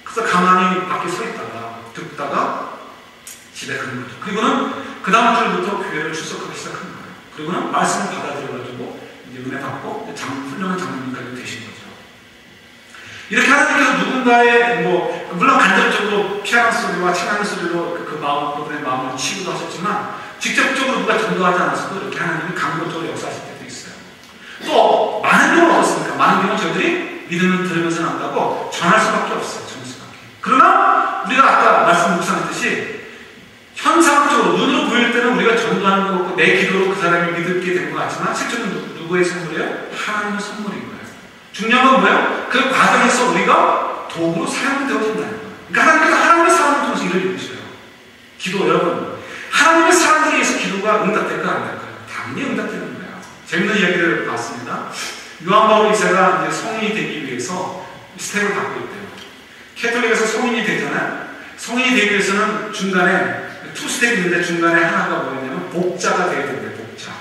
그래서 가만히 밖에 서 있다가 듣다가 집에 가는 거죠. 그리고는 그 다음 주부터 교회를 출석하기 시작한 거예요. 그리고는 말씀을 받아들여가지고 이제 은혜 받고 훌륭한 장로님까지 되신 거죠. 이렇게 하나님께서 누군가의 물론 간접적으로 피아노 소리와 찬양 소리로 그분의 마음을 치유도 하셨지만, 직접적으로 누가 전도하지 않았어도 이렇게 하나님이 강력적으로 역사하실 때도 있어요. 또 많은 경우는 어떻습니까? 많은 경우는 저희들이 믿으면 들으면서 난다고 전할 수밖에 없어요. 전할 수밖에. 그러나 우리가 아까 말씀 묵상했듯이 현상적으로 눈으로 보일 때는 우리가 전도하는 것 같고 내 기도로 그 사람이 믿게 된 것 같지만, 실제로는 누구의 선물이에요? 하나님의 선물인 거예요. 중요한 건 뭐예요? 그 과정에서 우리가 도구로 사용되어진다는 거예요. 그러니까 하나님께서 하나님의 사람을 통해서 일을 이루셔요. 기도, 여러분, 하나님의 사람들에 의해서 기도가 응답될까 안 될까요? 당연히 응답되는 거예요. 재밌는 이야기를 봤습니다. 요한 바울 2세가 이제 성인이 되기 위해서 스텝을 받고 있대요. 캐톨릭에서 성인이 되잖아요. 성인이 되기 위해서는 중간에 투 스텝이 있는데 중간에 하나가 뭐였냐면 복자가 되어야 된대요. 복자.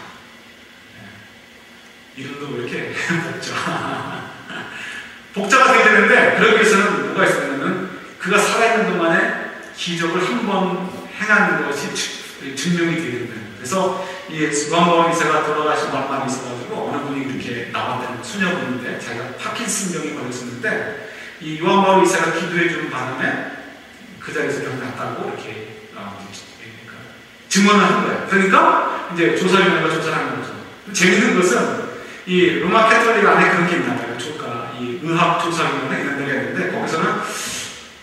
이름도 왜 이렇게 복자. 복자가 되어야 되는데, 그러기 위해서는 뭐가 있었냐면 그가 살아있는 동안에 기적을 한 번 행하는 것이 증명이 되어야 된다는 거예요. 그래서 이 요한 바울 2세가 돌아가신 얼마 있어가지고 어느 분이 이렇게 나왔다는 수녀분인데, 자기가 파킨슨병에 걸렸었는데 이 요한 바울 2세가 기도해 주는 바람에 그 자리에서 병이 났다고 이렇게 증언을 한 거예요. 그러니까 이제 조사위원회가 조사를 한 거죠. 재밌는 것은 이 로마 캐톨릭 안에 그런 게 있나 봐요. 이 의학 조사위원회 이런 데가 있는데, 거기서는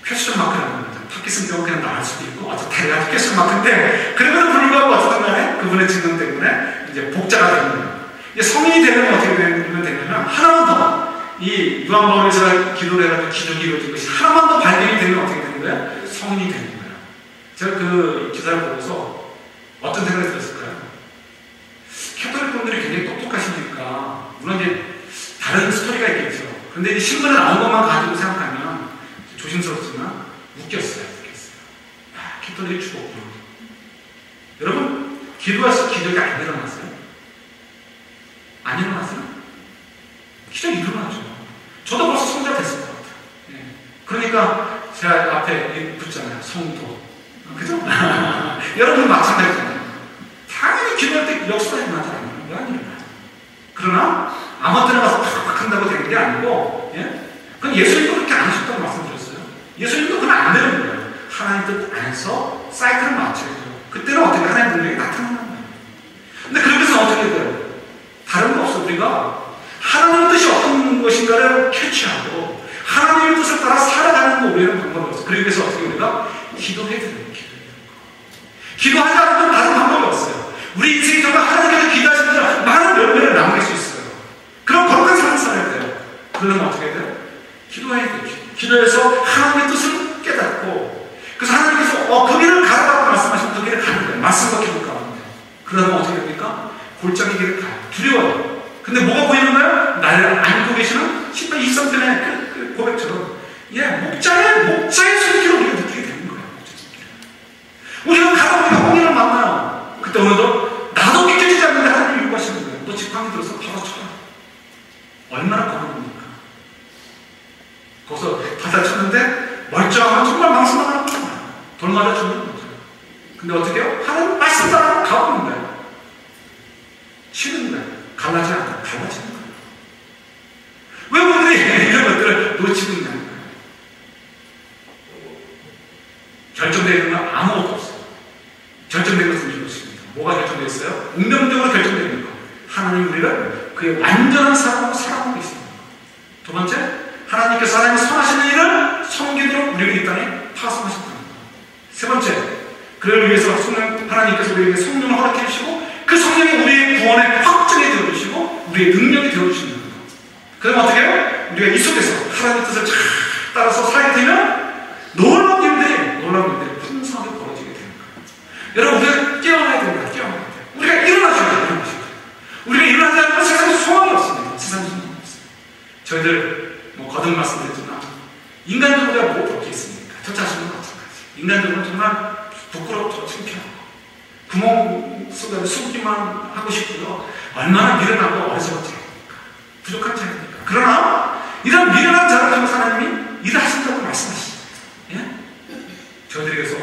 퀘스천 마크라는 거죠. 파킨슨병은 그냥 나을 수도 있고 어쨌든 해가지고 퀘스천 마크인데, 그럼에도 불구하고 어쨌든 간에 그분의 증언 때문에 이제 복자가 되는 거예요. 이제 성인이 되면 어떻게 되냐면 하나만 더, 이 요한 바울에서 기도를 해가지고 기적이 이루어진 것이 하나만 더 발견이 되면 어떻게 되는 거예요? 성인이 되는 거예요. 제가 그 기사를 보고서 어떤 생각이 들었을까요? 캐톨릭 분들이 굉장히 똑똑하시니까 물론 이제 다른 스토리가 있겠죠. 그런데 신문에 나온 것만 가지고 생각하면 조심스럽지만 웃겼어요. 캐톨릭이 죽었구나. 여러분, 기도해서 기적이 안 일어났어요? 안 일어났어요? 기적이 일어나죠. 저도 벌써 성자 됐을 것 같아요. 그러니까 제가 앞에 붙잖아요. 성도. 그죠? 여러분 마찬가지잖아요. 당연히 기도할 때 역사가 일어나잖아요. 왜 안 일어나요? 그러나 아무 때나 가서 팍팍 한다고 되는 게 아니고, 그건 예수님도 그렇게 안 하셨다고 말씀드렸어요. 예수님도 그건 안 되는 거예요. 하나님 뜻 안에서 사이클을 맞춰야죠. 그때는 어떻게 하나님의 능력이 나타나는 거예요. 근데 그렇게 해서 어떻게 돼요? 다른 거 없어. 우리가 하나님의 뜻이 어떤 것인가를 캐치하고 하나님의 뜻을 따라 살아가는 거 우리는 방법이 없어. 그러기 위해서 어떻게 우리가 기도해야 되는 거예요. 기도하지 않으면 다른 방법이 없어요. 우리 인생이 정말 하나님께서 기도하시면 많은 열매를 남길 수 있어요. 그럼 거룩한 삶을 살아야 돼요. 그러면 어떻게 해야 돼요? 기도해야 돼요. 기도해서 하나님의 뜻을 깨닫고, 그래서 하나님께서 그 길을 가라고 말씀하시면 그 길을 가는 거예요. 말씀과 기도 가는데. 그러면 어떻게 됩니까? 골짜기 길을 가요. 두려워요. 근데 뭐가 보이는가요? 나를 안고 계시는 10편 23편의 그 고백처럼, 목자의 손길을 우리가 느끼게 되는 거예요. 우리가 가다 보니까 홍해를 만나요. 그때 오늘도 나도 믿겨지지 않는데 하나님이 요구하시는 거예요. 너 지팡이 들어서 바로 쳐라. 얼마나 거듭입니까? 거기서 바다 쳤는데 멀쩡하면 정말 망신당하는 거예요. 돌 맞아 죽는 거죠. 근데 어떻게 해요? 하나님 말씀 따라 가보는 거예요. 치는 거예요. 갈라지 않고 갈라지는 거예요. 왜 우리들이 이런 것들을 놓치고 있냐는 거예요. 결정되어 있는 건 아무것도 없어요. 결정된 것은 이것입니다. 뭐가 결정되어 있어요? 운명적으로 결정되어 있는 것. 하나님 우리를 그의 완전한 사랑으로 사랑하고 있습니다. 두 번째, 하나님께서 하나님의 선하시는 일을 섬기도록 우리를 이 땅에 파송하셨다는 것. 세 번째, 그를 위해서 하나님께서 우리에게 성령을 허락해 주시고 그 성령이 우리의 구원의 확정이 되어주시고 우리의 능력이 되어주시는 것. 그럼 어떻게 해요? 우리가 이 속에서 하나님의 뜻을 잘 따라서 살게 되면 놀라운 일들이 풍성하게 벌어지게 되는 거예요. 여러분, 우리가 깨어나야 됩니다. 깨어나야 돼요. 우리가 일어나셔야 돼요. 우리가 일어나지 않으면 세상에 소망이 없습니다. 세상에 소망이 없어요. 저희들 거듭 말씀드렸지만 인간적으로 우리가 뭐 볼게 있습니까? 저 자신은 마찬가지. 인간적으로 정말 부끄럽고 창피하고 구멍 속에 숨기만 하고 싶고요. 얼마나 미련하고 어리석은 자입니까? 부족한 자입니까? 그러나 이런 미련한 자를 통해서 하나님이 일을 하신다고 말씀하시죠. 저희들에게서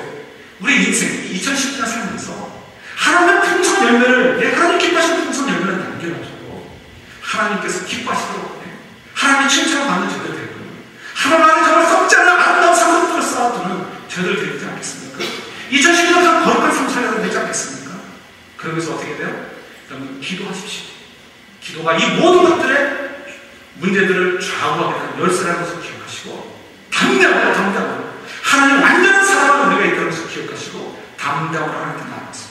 우리 인생 2010년 살면서 하나님의 풍성 열매를, 하나님 기뻐하시는 풍성 열매를 남겨놔주고 하나님께서 기뻐하시도록 하나님의 칭찬을 받는 저희들 되고 하나님 안에 정말 썩지 않는 아름다운 상급들을 쌓아두는 저희들 되지 않겠습니까? 2010년에서 거룩한 삶을 살아야 되지 않겠습니까? 그러면서 어떻게 돼요? 여러분, 기도하십시오. 기도가 이 모든 것들의 문제들을 좌우하게 되는 열쇠라는 것을 기억하시고 담대하고 하나님 완전한 사랑을 우리가 있다는 것을 기억하시고 담대하고 하나님께 나아가서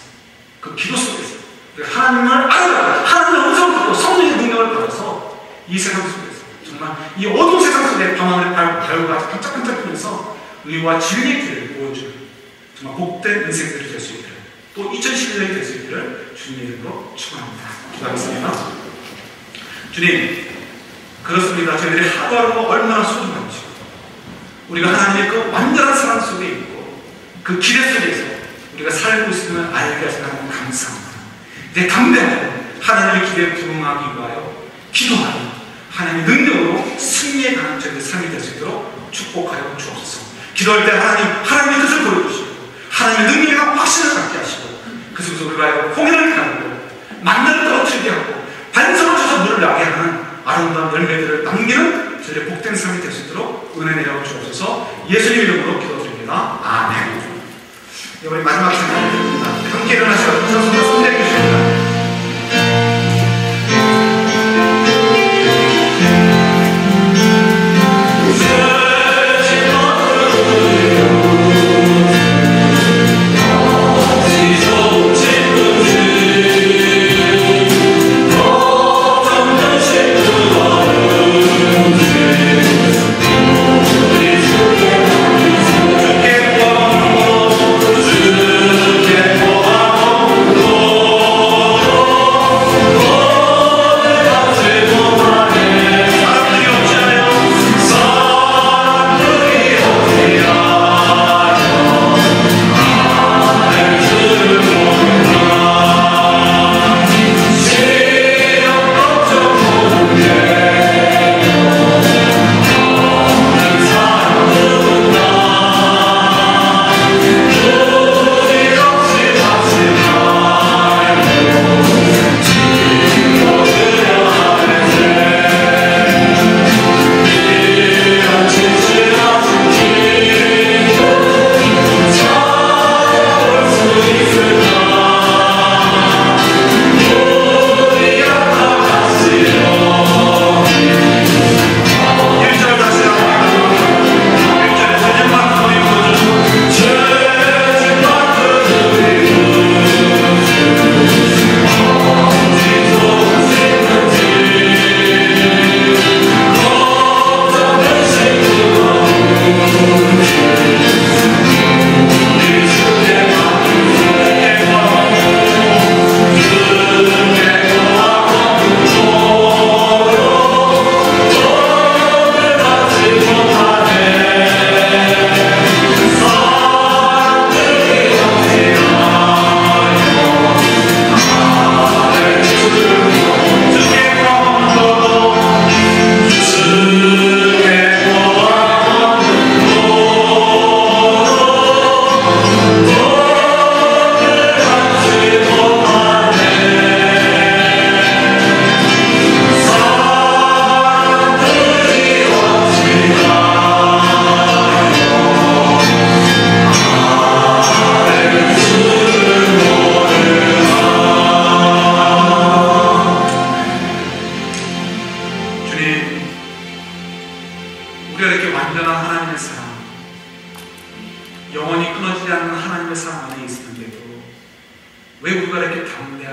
그 기도 속에서 하나님을 알아가고 하나님의 음성을 듣고 성령의 능력을 받아서 이 세상 속에서 정말 이 어두운 세상 속에 밤하늘의 별과 반짝반짝하면서 의와 진리의 길을 보여주는 정말 복된 인생들이 될 수 있기를, 또 2011년이 될 수 있기를 주님의 이름으로 축원합니다. 기도하겠습니다. 주님, 그렇습니다. 저희들이 하루하루가 얼마나 소중한지 우리가 하나님의 그 완전한 사랑 속에 있고 그 기대 속에서 우리가 살고 있음을 알게 하시는 하나님 감사합니다. 이제 담대하고 하나님의 기대에 부응하기 위하여 기도하여 하나님의 능력으로 승리에 가는 저희들 삶이 될 수 있도록 축복하여 주옵소서. 기도할 때 하나님의 뜻을 보여주시고 하나님의 능력과 확신을 갖게 하시고 그 속에서 우리가 홍해를 가르고 만나를 떨어뜨리게 하고 반성을 쳐서 물을 나게 하는 아름다운 열매들을 남기는 저희의 복된 삶이 될 수 있도록 은혜 내려 주옵소서. 예수님 이름으로 기도드립니다. 아멘. 우리 마지막 찬양입니다. 함께 일어나셔서 찬송가 선대해 주십니다. Oh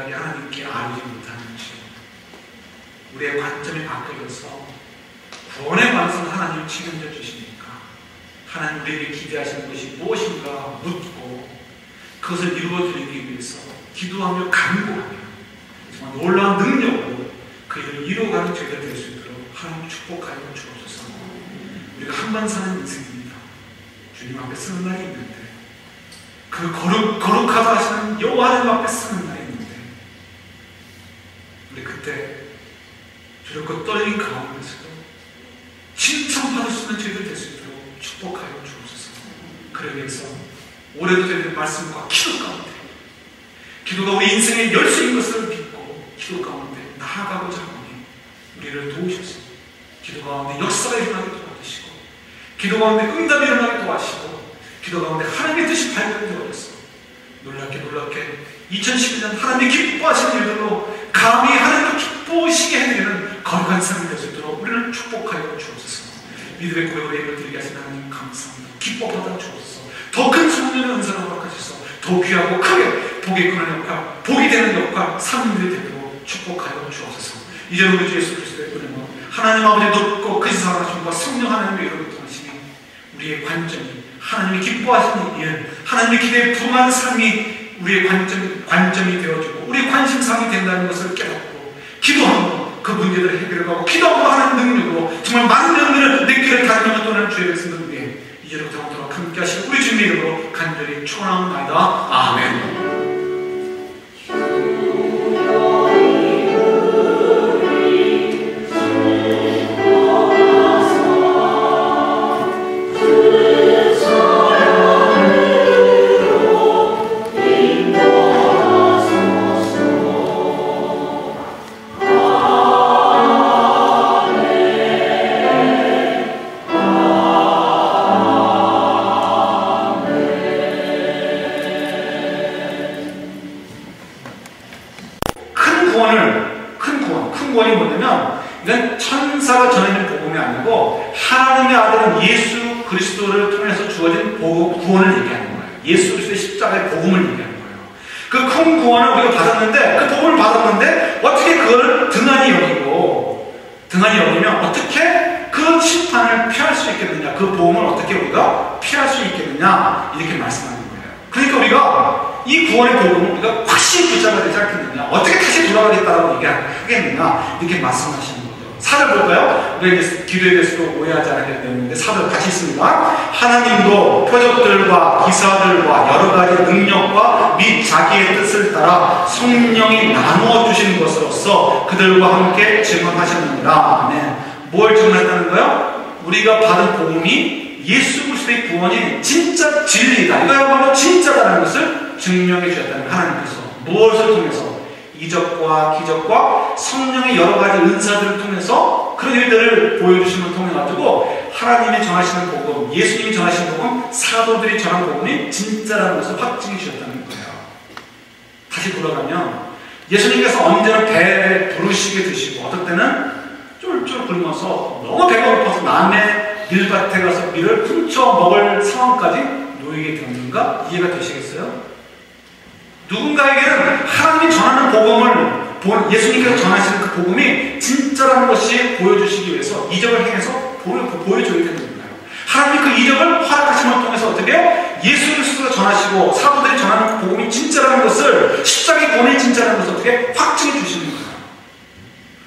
귀하게 하나님께 아뢰지 못하는지, 우리의 관점이 바뀌어져서 구원에 관해서는 하나님이 책임져 주시니까 하나님 우리에게 기대하시는 것이 무엇인가 묻고 그것을 이루어드리기 위해서 기도하며 간구하며 정말 놀라운 능력으로 그 일을 이루어가는 저희가 될 수 있도록 하나님 축복하여 주옵소서. 우리가 한 번 사는 인생입니다. 주님 앞에 서는 날이 있는데, 그 거룩하다 하시는 여호와 하나님 앞에 서는 날이 있는데, 우리 그때 두렵고 떨린 가운데서도 칭찬받을 수 있는 저희들 될 수 있도록 축복하여 주옵소서. 그러기 위해서 올해도 저희들 말씀과 기도 가운데, 기도가 우리 인생의 열쇠인 것을 믿고 기도 가운데 나아가고자 하니 우리를 도우셔서 기도 가운데 역사가 일어나게 도와주시고, 기도 가운데 응답이 일어나게 도와주시고, 기도 가운데 하나님의 뜻이 발견되어서 놀랍게 2011년 하나님이 기뻐하시는 일들로 감히 하나님을 기뻐하시게 해드리는 거룩한 삶이 될 수 있도록 우리를 축복하여 주옵소서. 믿음의 고백으로 예배를 드리게 하신 하나님 감사합니다. 기뻐 받아 주옵소서. 더 큰 성령의 은사를 허락하셔서 더 귀하고 크게 복이 이끄는 역할, 복이 되는 역할, 삶들이 되도록 축복하여 주옵소서. 이제 우리 주 예수 그리스도의 은혜와 하나님 아버지 높고 그 사랑하심과 성령 하나님의 이름을 통하시니 우리의 관점이 하나님이 기뻐하시는 일, 하나님의 기대에 부응하는 삶이 우리의 관점이 되어주고 우리의 관심사항이 된다는 것을 깨닫고 기도하고 그 문제들을 해결하고 기도하고 하나님 능력으로 정말 많은 영혼을 내 길을 다른 영혼 떠나는 주의 백성들 위해 이제로부터 영원토록 함께 하시고 우리 주님의 이름으로 간절히 축원합니다. 아멘. 큰 구원이 뭐냐면 이건 천사가 전해진 복음이 아니고 하나님의 아들은 예수 그리스도를 통해서 주어진 구원을 얘기하는 거예요. 예수 그리스도의 십자가의 복음을 얘기하는 거예요. 그 큰 구원을 우리가 받았는데, 그 복음을 받았는데 어떻게 그걸 등한히 여기면 어떻게 그 심판을 피할 수 있겠느냐, 그 복음을 어떻게 우리가 피할 수 있겠느냐, 이렇게 말씀하는 거예요. 그러니까 우리가 이 구원의 복음을 우리가 확실히 붙잡아야 되지 않겠느냐, 어떻게 다시 돌아가겠다라고 얘기하겠느냐, 이렇게 말씀하시는 거죠. 4절 볼까요? 우리가 이제 기도에 대해서도 오해하지 않아야 되는데 4절 같이 있습니다. 하나님도 표적들과 기사들과 여러 가지 능력과 및 자기의 뜻을 따라 성령이 나누어 주신 것으로서 그들과 함께 증언하셨느니라. 네. 뭘 증언했다는 거예요? 우리가 받은 복음이 예수 그리스도의 구원이 진짜 진리다, 이거야말로 진짜다라는 것을 증명해 주셨다는 하나님께서 무엇을 통해서? 이적과 기적과 성령의 여러 가지 은사들을 통해서 그런 일들을 보여주심을 통해 가지고 하나님이 전하시는 복음, 예수님이 전하시는 복음, 사도들이 전한 복음이 진짜라는 것을 확증해 주셨다는 거예요. 다시 돌아가면 예수님께서 언제나 배에 부르시게 드시고 어떨 때는 쫄쫄 굶어서 너무 배가 고파서 남의 밀밭에 가서 밀을 훔쳐 먹을 상황까지 놓이게 되었는가? 이해가 되시겠어요? 누군가에게는 하나님이 전하는 복음을, 예수님께서 전하시는 그 복음이 진짜라는 것이 보여주시기 위해서 이적을 행해서 보여줘야 되는 거예요. 하나님이 그 이적을 허락하심을 통해서 어떻게 해요? 예수 그리스도가 전하시고 사도들이 전하는 복음이 진짜라는 것을, 십자가의 구원이 진짜라는 것을 어떻게 확증해 주시는 거예요.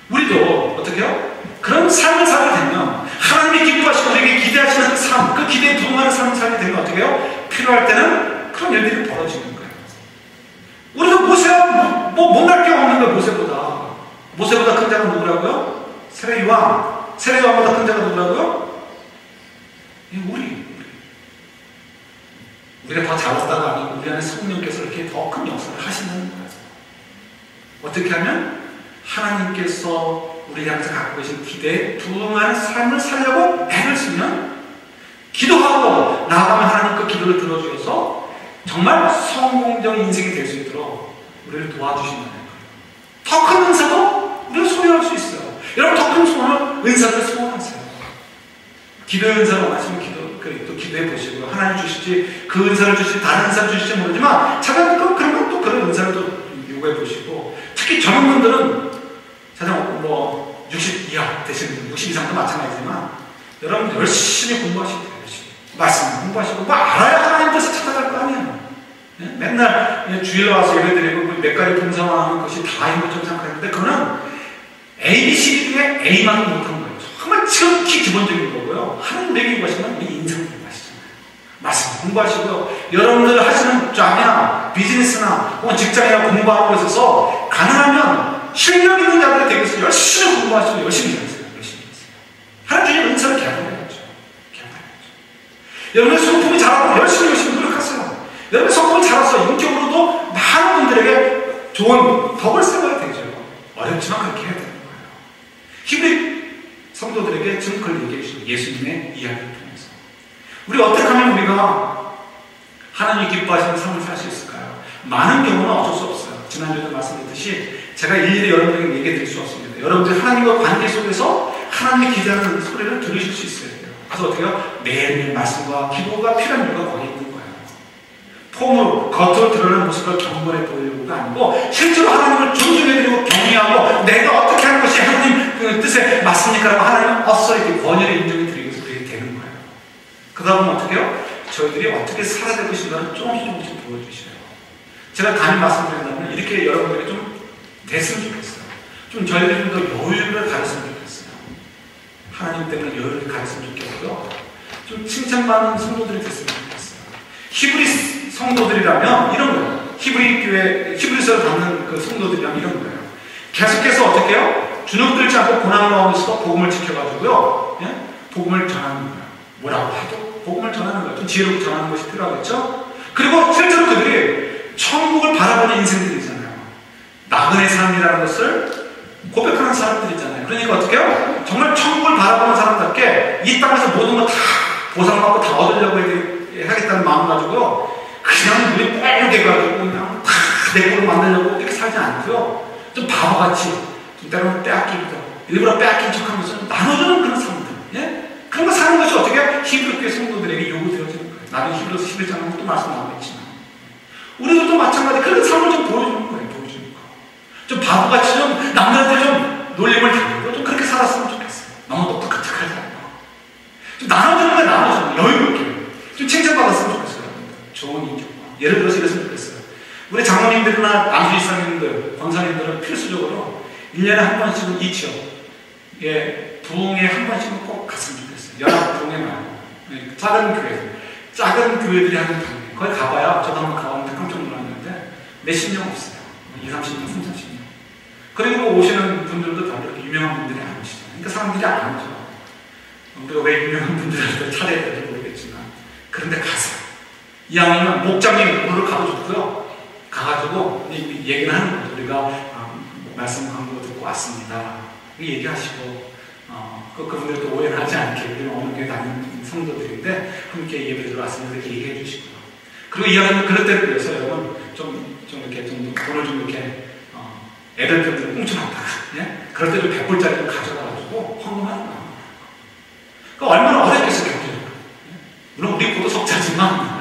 우리도 어떻게 해요? 그런 삶을 살게 되면, 하나님이 기뻐하시고 우리에게 기대하시는 그 삶, 그 기대에 부응하는 삶을 살게 되면 어떻게 해요? 필요할 때는 그런 일들이 벌어지는 거예요. 우리도 모세가 못날 게 없는 거예요. 모세보다 큰 자가 누구라고요? 세례요한보다 큰 자가 누구라고요? 우리가 더 잘났다가 아니고 우리 안에 성령께서 이렇게 더 큰 역사를 하시는 거예요. 어떻게 하면 하나님께서 우리 향해서 갖고 계신 기대에 부응하는 삶을 살려고 애를 쓰면, 기도하고 나아가면 하나님 그 기도를 들어주셔서 정말 성공적인 인생이 될 수 있도록 우리를 도와주신다는 거예요. 더 큰 은사도 우리가 소유할 수 있어요. 여러분, 더 큰 은사를 소원하세요. 기도의 은사를 원하시면 또 기도해 보시고요. 하나님 주실지, 그 은사를 주실지, 다른 은사를 주실지 모르지만, 그러면 또 그런 은사를 또 요구해 보시고, 특히 젊은 분들은 사실 뭐 60 이하 되시는 분, 60 이상도 마찬가지지만 여러분 열심히 공부하시고 말씀 공부하시고 뭐 알아야 하나님 뜻을 찾아갈 거 아니에요. 예? 맨날 주일에 와서 예배드리고 몇 가지 봉사하는 것이 다인 것처럼 생각하는데 그거는 ABC 중에 A만 못한 거예요. 정말 지극히 기본적인 거고요. 하나님 내게 구하시면 우리 인생 공부하시잖아요. 말씀 공부하시고요. 여러분들 하시는 자냐 비즈니스나 혹은 직장이나 공부하는 것에 있어서 가능하면 실력 있는 자들이 되기 위해서 열심히 공부하시고 열심히 일하세요. 열심히 일하세요. 하나님 주님 은사를 개발해야죠. 여러분의 성품이 자라고 열심히 노력하세요. 여러분의 성품이 자라서 인격으로도 많은 분들에게 좋은 덕을 세워야 되죠. 어렵지만 그렇게 해야 되는 거예요. 히브리 성도들에게 지금 그걸 얘기해 주신 예수님의 이야기를 통해서 우리 어떻게 하면 우리가 하나님이 기뻐하시는 삶을 살 수 있을까요? 많은 경우는 어쩔 수 없어요. 지난주에도 말씀드렸듯이 제가 일일이 여러분에게 얘기해 드릴 수 없습니다. 여러분들이 하나님과 관계 속에서 하나님이 기대하는 소리를 들으실 수 있어야 돼요. 그래서 어떻게 해요? 매일매일 말씀과 기도가 필요한 이유가 거기 있는 거예요. 폼으로 겉으로 드러나는 모습을 경건해 보이려고가 아니고 실제로 하나님을 존중해드리고 경외하고 내가 어떻게 하는 것이 하나님 그 뜻에 맞습니까? 라고 하나님은 어서 이렇게 권위를 인정해드리기 위해서 그렇게 되는 거예요. 그러다 보면 어떻게 해요? 저희들이 어떻게 살아야 될 것인가를 조금씩 보여주셔요. 제가 감히 말씀드린다면 이렇게 여러분들이 좀 됐으면 좋겠어요. 좀 저희들이 좀 더 여유를 가졌으면 좋겠어요. 하나님 때문에 여유를 가졌으면 좋겠고요. 좀 칭찬받는 성도들이 됐으면 좋겠어요. 히브리 성도들이라면 이런 거예요. 히브리 교회, 히브리서를 받는 그 성도들이라면 이런 거예요. 계속해서 어떻게 해요? 주눅 들지 않고 고난 가운데서 복음을 지켜가지고요. 예? 복음을 전하는 거예요. 뭐라고 해도 복음을 전하는 거예요. 좀 지혜롭게 전하는 것이 필요하겠죠? 그리고 실제로 그들이 천국을 바라보는 인생들이잖아요. 나그네 삶이라는 것을 고백하는 사람들이잖아요. 그러니까 어떻게 해요? 정말 천국을 바라보는 사람답게 이 땅에서 모든 거 다 보상받고 다 얻으려고 하겠다는 마음 가지고요. 그냥 눈이 뻘게 가지고 그냥 다 내 거로 만들려고 이렇게 살지 않고요. 좀 바보같이 좀 때로는 빼앗기기도 일부러 빼앗긴 척하면서 나눠주는 그런 삶들. 예? 그런 거 사는 것이 어떻게 히브리 교회 성도들에게 요구되어지는 거예요. 나중에 히브리서 11장은 또 말씀 나오겠지만 우리도 마찬가지 그런 삶을 좀 보여주는 거예요. 보여주는 거. 좀 바보같이 좀 남들한테 좀 놀림을 당하고 좀 그렇게 살았으면 좋겠어요. 너무 똑똑하지 않고 좀 나눠주는 거예요. 나눠주는 거. 여유롭게 좀 칭찬받았으면 좋겠어요. 좋은 인격과 예를 들어서 이랬으면 좋겠어요. 우리 장로님들이나 남주이사님들, 권사님들은 필수적으로 1년에 한 번씩은 이 지역 부흥에 한 번씩은 꼭 갔으면 좋겠어요. 연합 부흥회 말고 작은 교회들, 작은 교회들이 하는 부흥회 거기 가봐야 저도 한번 가봤는데 깜짝 놀랐는데 몇십 명 없어요. 20, 30명, 30, 40명. 그리고 오시는 분들도 다 그렇게 유명한 분들이 안 오시잖아요. 그러니까 사람들이 안 오죠. 우리가 왜 유명한 분들한테 차려야 될지 모르겠지만 그런데 가세요. 이왕이면 목장님 오늘 가도 좋고요. 가가지고 얘기를 하는 거죠. 우리가 말씀 광고 듣고 왔습니다. 얘기하시고 그분들도 오해를 하지 않게 우리는 어느 교회 다니는 성도들인데 함께 예배 들어왔습니다. 이렇게 얘기해 주시고요. 그리고 이왕이면 그럴 때를 위해서 여러분 좀 이렇게 좀 돈을 좀 이렇게 애들 편들을 꽁쳐놨다가 예? 그럴 때 좀 100불짜리 좀 가져가가지고 헌금하는 거예요. 그러니까 얼마나 어렵겠어요. 경제적으로. 물론 우리 보도 석자지만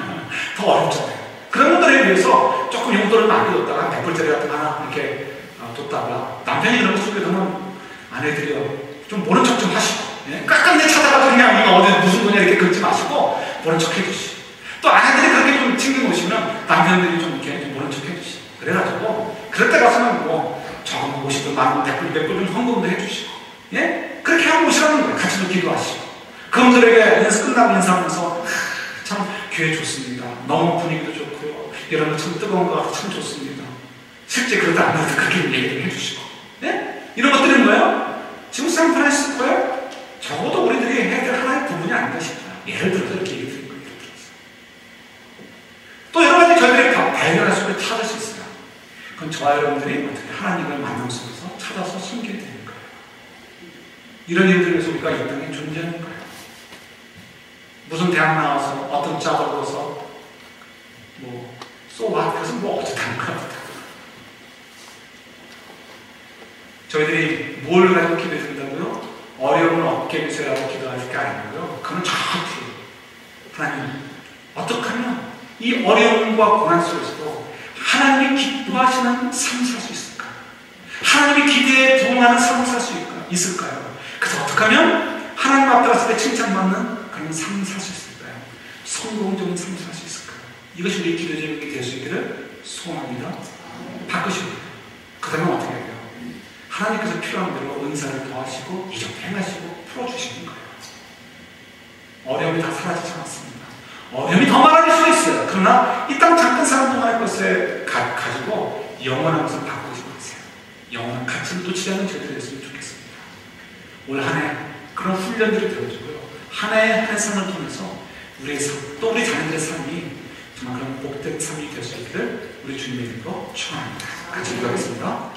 더 어렵잖아요. 그런 분들에 비해서 조금 용돈을 남겨뒀다가 100불짜리 같은 거 하나 이렇게 뒀다가 남편이 이런 거 쓰게 되면 아내들이요 좀 모른 척 좀 하시고 예? 깎았네 찾아가서 그냥 이거 어디 무슨 돈이야 이렇게 긁지 마시고 모른 척 해주시고 또 아내들이 그렇게 좀 챙겨놓으시면 남편들이 좀 이렇게 좀 모른 척 해주시고 그래가지고 그럴 때 가서는 뭐 적은 50돈, 만원, 100불, 200불 좀 헌금도 해주시고 예? 그렇게 하고 오시라는 거예요. 같이 좀 기도하시고 그분들에게 끝나고 인사하면서 참 교회 좋습니다. 너무 분위기도 좋고요. 이런 거 참 뜨거운 거 같아서 참 좋습니다. 실제 그렇다 안 하도 그렇게 얘기를 해주시고 네? 이런 것들은 뭐예요? 지금 샌프란시스코에 적어도 우리들이 해야 될 하나의 부분이 아닌가 싶어요. 예를 들어서 이렇게 얘기 드린 거예요. 또 여러 가지 저희들이 발견할 수 있고 찾을 수 있어요. 그건 저와 여러분들이 어떻게 하나님을 만남 속에서 찾아서 숨기게 되는 거예요. 이런 일들에서 우리가 이 땅에 존재하는 거예요. 무슨 대학 나와서 어떤 짝을 얻어서 뭐 쏘와 그래서 뭐 어떻다는 거야. 저희들이 뭘 가지고 기도해준다고요? 어려움을 없게 해주세요라고 기도할 게 아니고요. 그건 정확히 하나님 어떻게 하면 이 어려움과 고난 속에서도 하나님이 기뻐하시는 삶을 살 수 있을까? 하나님의 기대에 부응하는 삶을 살 수 있을까요? 그래서 어떻게 하면 하나님 앞에 갔을 때 칭찬받는 그런 삶을 살 수 있을까요? 성공적인 삶을 살 수 있을까요? 이것이 우리 기도 제목이 될 수 있기를 소원합니다. 바꾸십니다. 그 다음에 어떻게 해요? 하나님께서 필요한 대로 은사를 더하시고 이적 행하시고 풀어주시는 거예요. 어려움이 다 사라지지 않습니다. 어려움이 더 많아질 수 있어요. 그러나 이 땅 잠깐 사는 동안의 것을 가지고 영원한 것을 바꾸지 마세요. 영원한 가치를 놓치지 않는 저희들이 됐으면 좋겠습니다. 올 한 해 그런 훈련들을 들어주고요. 한 해 한 삶을 통해서 우리의 삶, 또 우리 자녀들의 삶이 정말 그런 복된 삶이 될 수 있기를 우리 주님의 이름으로 축원합니다. 같이 기도하겠습니다.